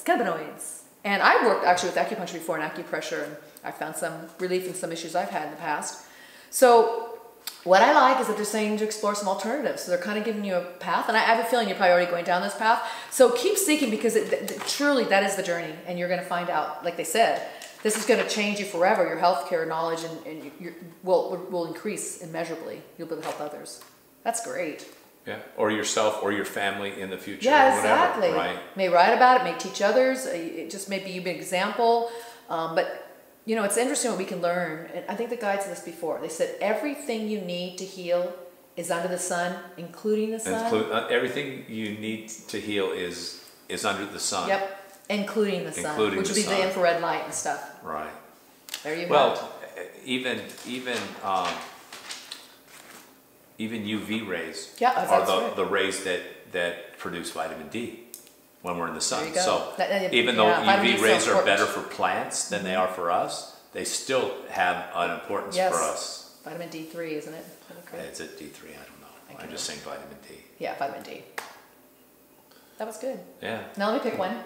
Cannabinoids. And I worked actually with acupuncture before and acupressure, and I found some relief in some issues I've had in the past. So what I like is that they're saying to explore some alternatives. So they're kind of giving you a path, and I have a feeling you're probably already going down this path. So keep seeking, because truly that is the journey, and you're going to find out, like they said, this is going to change you forever. Your healthcare knowledge and will increase immeasurably. You'll be able to help others. That's great. Yeah, or yourself or your family in the future. Yeah, or whatever, exactly. Right. May write about it, may teach others. It just may be you be an example. But, you know, it's interesting what we can learn. And I think the guide said this before. They said everything you need to heal is under the sun, including the sun. Everything you need to heal is under the sun. Yep, including the sun, which would be the infrared light and stuff. Right. There you go. Well, even UV rays are the rays that produce vitamin D when we're in the sun. So even though UV rays are better for plants than they are for us, they still have an importance for us. Vitamin D3, isn't it? It's at D3, I don't know. I'm just saying vitamin D. Yeah, vitamin D. That was good. Yeah. Now let me pick one.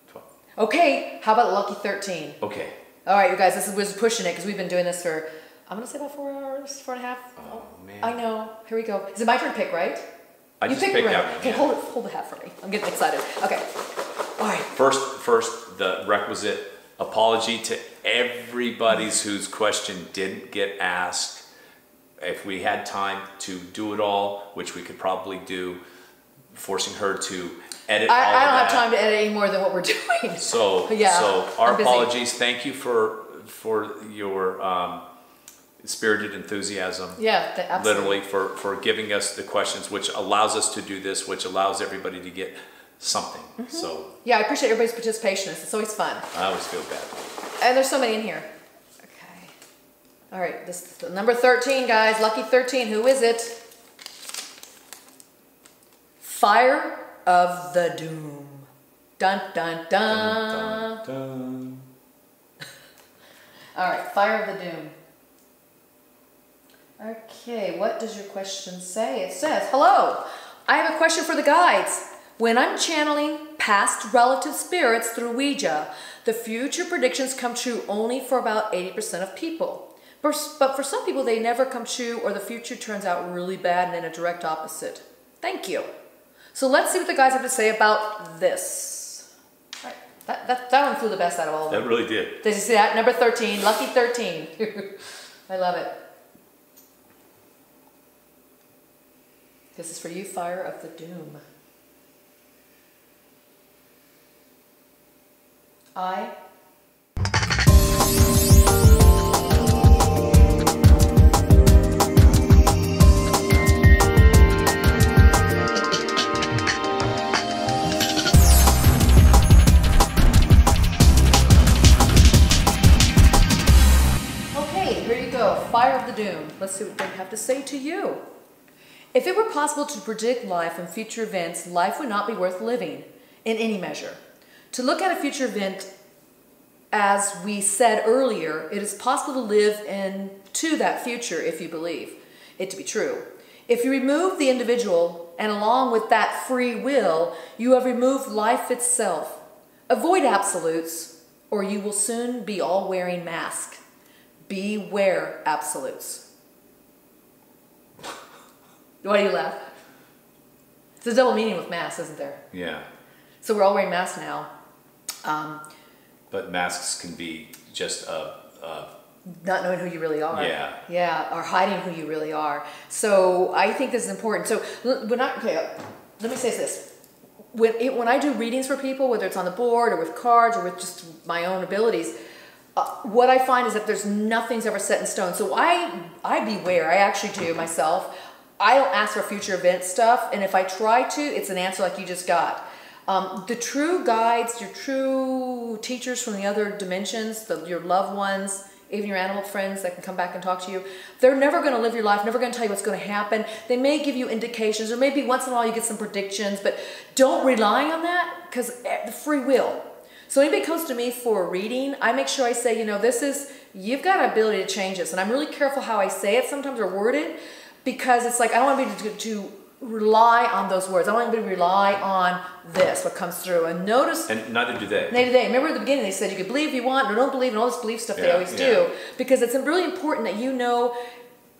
12. Okay, how about Lucky 13? Okay. All right, you guys, we're pushing it because we've been doing this for, I'm going to say about 4 hours, 4.5. Oh, man. I know. Here we go. Is it my turn to pick, right? I just picked that one. Okay, hold the hat for me. I'm getting excited. Okay. All right. First, the requisite apology to everybody whose question didn't get asked. If we had time to do it all, which we could probably do, forcing her to edit all of that. I don't have time to edit any more than what we're doing. So our apologies. Thank you for your spirited enthusiasm. Yeah, absolutely. Literally for giving us the questions, which allows us to do this, which allows everybody to get something. So yeah, I appreciate everybody's participation. It's always fun. I always feel bad. And there's so many in here. Okay. All right, this is number 13, guys. Lucky 13. Who is it? Fire of the Doom. Dun, dun, dun. Dun, dun, dun. All right, Fire of the Doom. Okay, what does your question say? It says, hello, I have a question for the guides. When I'm channeling past relative spirits through Ouija, the future predictions come true only for about 80% of people. But for some people, they never come true, or the future turns out really bad and in a direct opposite. Thank you. So let's see what the guys have to say about this. All right. That one flew the best out of all of them. That really did. Did you see that? Number 13, Lucky 13. I love it. This is for you, Fire of the Doom. Okay, here you go. Fire of the Doom. Let's see what they have to say to you. If it were possible to predict life and future events, life would not be worth living. in any measure. To look at a future event, as we said earlier, it is possible to live into that future if you believe it to be true. If you remove the individual, and along with that free will, you have removed life itself. Avoid absolutes, or you will soon be all wearing masks. Beware absolutes. Why do you laugh? It's a double meaning with masks, isn't there? Yeah. So we're all wearing masks now. But masks can be just not knowing who you really are. Yeah. Yeah, or hiding who you really are. So I think this is important. So let me say this. When I do readings for people, whether it's on the board or with cards or with just my own abilities, what I find is that there's nothing's ever set in stone. So I beware. I actually do myself. I don't ask for future event stuff, and if I try to, it's an answer like you just got. The true guides, your true teachers from the other dimensions, your loved ones, even your animal friends that can come back and talk to you, they're never going to live your life, never going to tell you what's going to happen. They may give you indications, or maybe once in a while you get some predictions, but don't rely on that, because the free will. So anybody comes to me for a reading, I make sure I say, you've got an ability to change this, and I'm really careful how I say it sometimes or word it, because it's like I don't want anybody to rely on those words. I don't want anybody to rely on this, what comes through. And notice... And neither do they. Neither do they. Remember at the beginning they said you could believe if you want or don't believe, and all this belief stuff they always do. Because it's really important that you know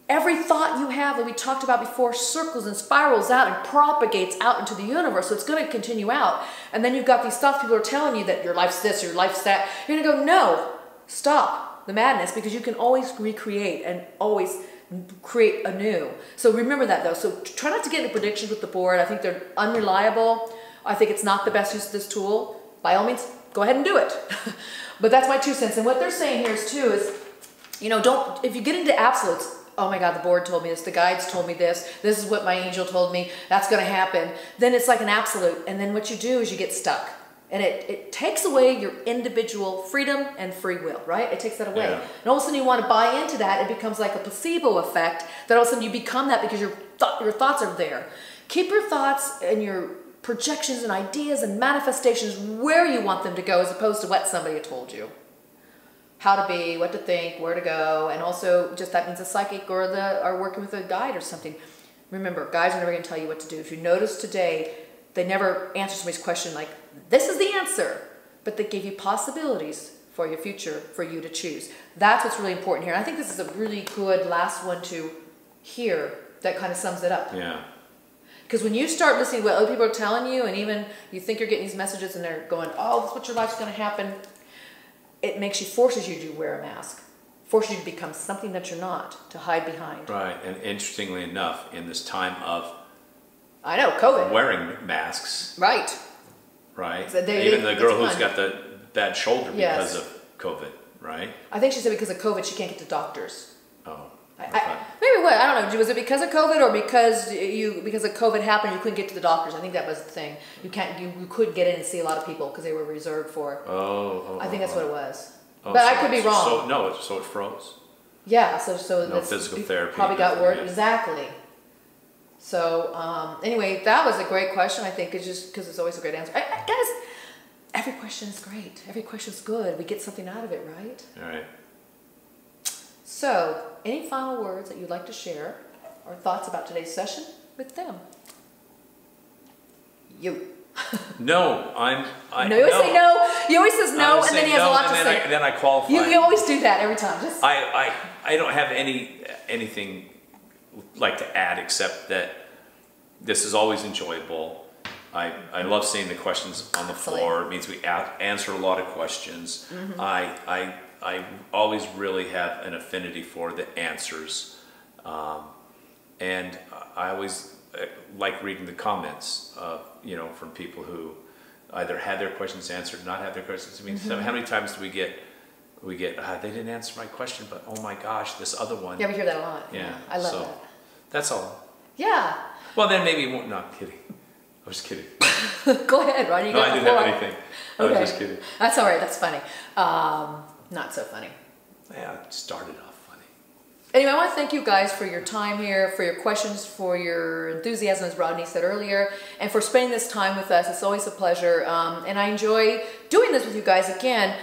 every thought you have that we talked about before circles and spirals out and propagates out into the universe. So it's going to continue out. And then you've got these thoughts people are telling you that your life's this, your life's that. You're going to go, no, stop the madness, because you can always recreate and always create anew. So remember that though. So try not to get into predictions with the board. I think they're unreliable. I think it's not the best use of this tool. By all means, go ahead and do it. But that's my 2 cents. And what they're saying here is too is, don't, if you get into absolutes, oh my God, the board told me this, the guides told me this is what my angel told me, that's going to happen. Then it's like an absolute. And then what you do is you get stuck. And it takes away your individual freedom and free will, right? It takes that away. Yeah. And all of a sudden you want to buy into that. It becomes like a placebo effect that all of a sudden you become that because your thoughts are there. Keep your thoughts and your projections and ideas and manifestations where you want them to go, as opposed to what somebody told you. How to be, what to think, where to go. And also just that means a psychic or are working with a guide or something. Remember, guides are never going to tell you what to do. If you notice today, they never answer somebody's question like, this is the answer, but they give you possibilities for your future for you to choose. That's what's really important here. And I think this is a really good last one to hear that kind of sums it up. Yeah. Because when you start listening to what other people are telling you, and even you think you're getting these messages and they're going, oh, that's what your life's going to happen, it forces you to wear a mask. Forces you to become something that you're not, to hide behind. Right. And interestingly enough, in this time of I know, COVID. Wearing masks. Right. Right. So even the girl who's got the bad shoulder because of COVID, right? I think she said because of COVID she can't get to doctors. Oh. Okay. Maybe what? I don't know. Was it because of COVID or because of COVID happened you couldn't get to the doctors? I think that was the thing. You couldn't get in and see a lot of people because they were reserved for. I think that's what it was. Oh, but I could be wrong. So it froze. Yeah. So no physical therapy. Probably got worse. Exactly. So anyway, that was a great question. I think it's just because it's always a great answer. Guys, every question is great. Every question is good. We get something out of it, right? All right. So, any final words that you'd like to share or thoughts about today's session with them? You. No, No, you always say no. He always says no, and then he has a lot to say. Then I qualify. You always do that every time. I don't have anything like to add except that this is always enjoyable. I love seeing the questions on the floor. It means we answer a lot of questions. Mm-hmm. I always really have an affinity for the answers, and I always like reading the comments, from people who either had their questions answered, not had their questions. I mean, mm-hmm. How many times do we get they didn't answer my question, but oh my gosh, this other one. Yeah, we hear that a lot. Yeah, I love that. That's all. Yeah. Well, then maybe you won't. No, I'm kidding. I was kidding. Go ahead, Rodney. No, I didn't have anything. I was just kidding. That's all right. That's funny. Not so funny. Yeah, it started off funny. Anyway, I want to thank you guys for your time here, for your questions, for your enthusiasm, as Rodney said earlier, and for spending this time with us. It's always a pleasure, and I enjoy doing this with you guys. Again,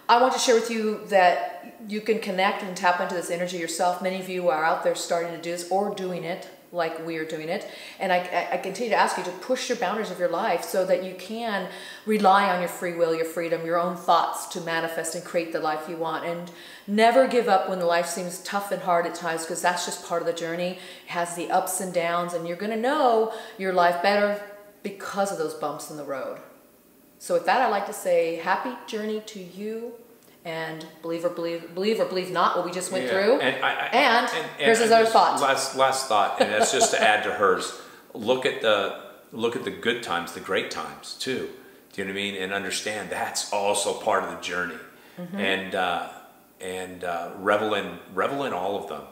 I want to share with you that you can connect and tap into this energy yourself. Many of you are out there starting to do this or doing it like we are doing it. And I continue to ask you to push your boundaries of your life so that you can rely on your free will, your freedom, your own thoughts to manifest and create the life you want. And never give up when life seems tough and hard at times, because that's just part of the journey. It has the ups and downs, and you're going to know your life better because of those bumps in the road. So with that, I'd like to say happy journey to you. And believe or believe not what we just went through. And here's his other thought. Last thought, and that's just to add to hers. Look at the good times, the great times too. Do you know what I mean? And understand that's also part of the journey. And revel in all of them.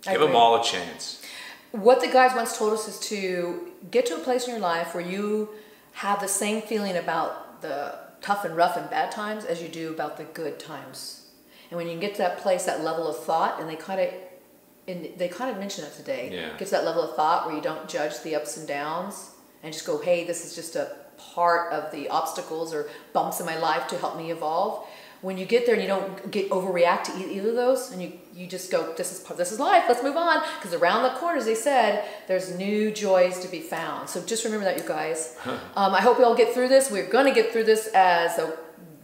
Give them all a chance. What the guys once told us is to get to a place in your life where you have the same feeling about the tough and rough and bad times as you do about the good times. And when you can get to that place, that level of thought, and they kind of mentioned it today, get to that level of thought where you don't judge the ups and downs and just go, hey, this is just a part of the obstacles or bumps in my life to help me evolve. When you get there and you don't overreact to either of those, and you just go, this is life, let's move on, because around the corners, they said, there's new joys to be found. So just remember that, you guys. I hope we all get through this. We're going to get through this as a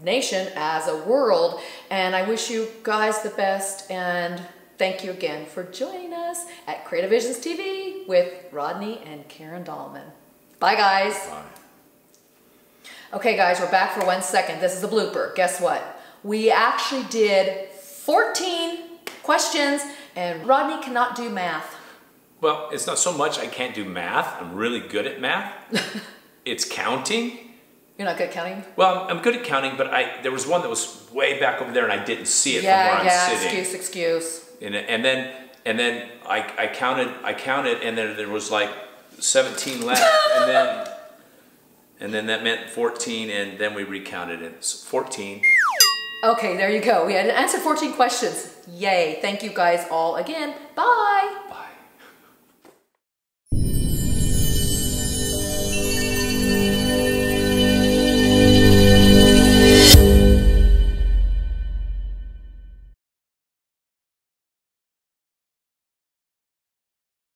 nation, as a world, and I wish you guys the best, and thank you again for joining us at Creative Visions TV with Rodney and Karen Dahlman. Bye, guys. Bye. Okay, guys, we're back for 1 second. This is a blooper. Guess what? We actually did 14 questions, and Rodney cannot do math. Well, it's not so much I can't do math. I'm really good at math. It's counting. You're not good at counting? Well, I'm good at counting, but there was one that was way back over there, and I didn't see it from where I'm sitting. Excuse. And then I counted, and then there was like 17 left, and then that meant 14, and then we recounted it. It's 14. Okay, there you go. We had to answer 14 questions. Yay. Thank you guys all again. Bye.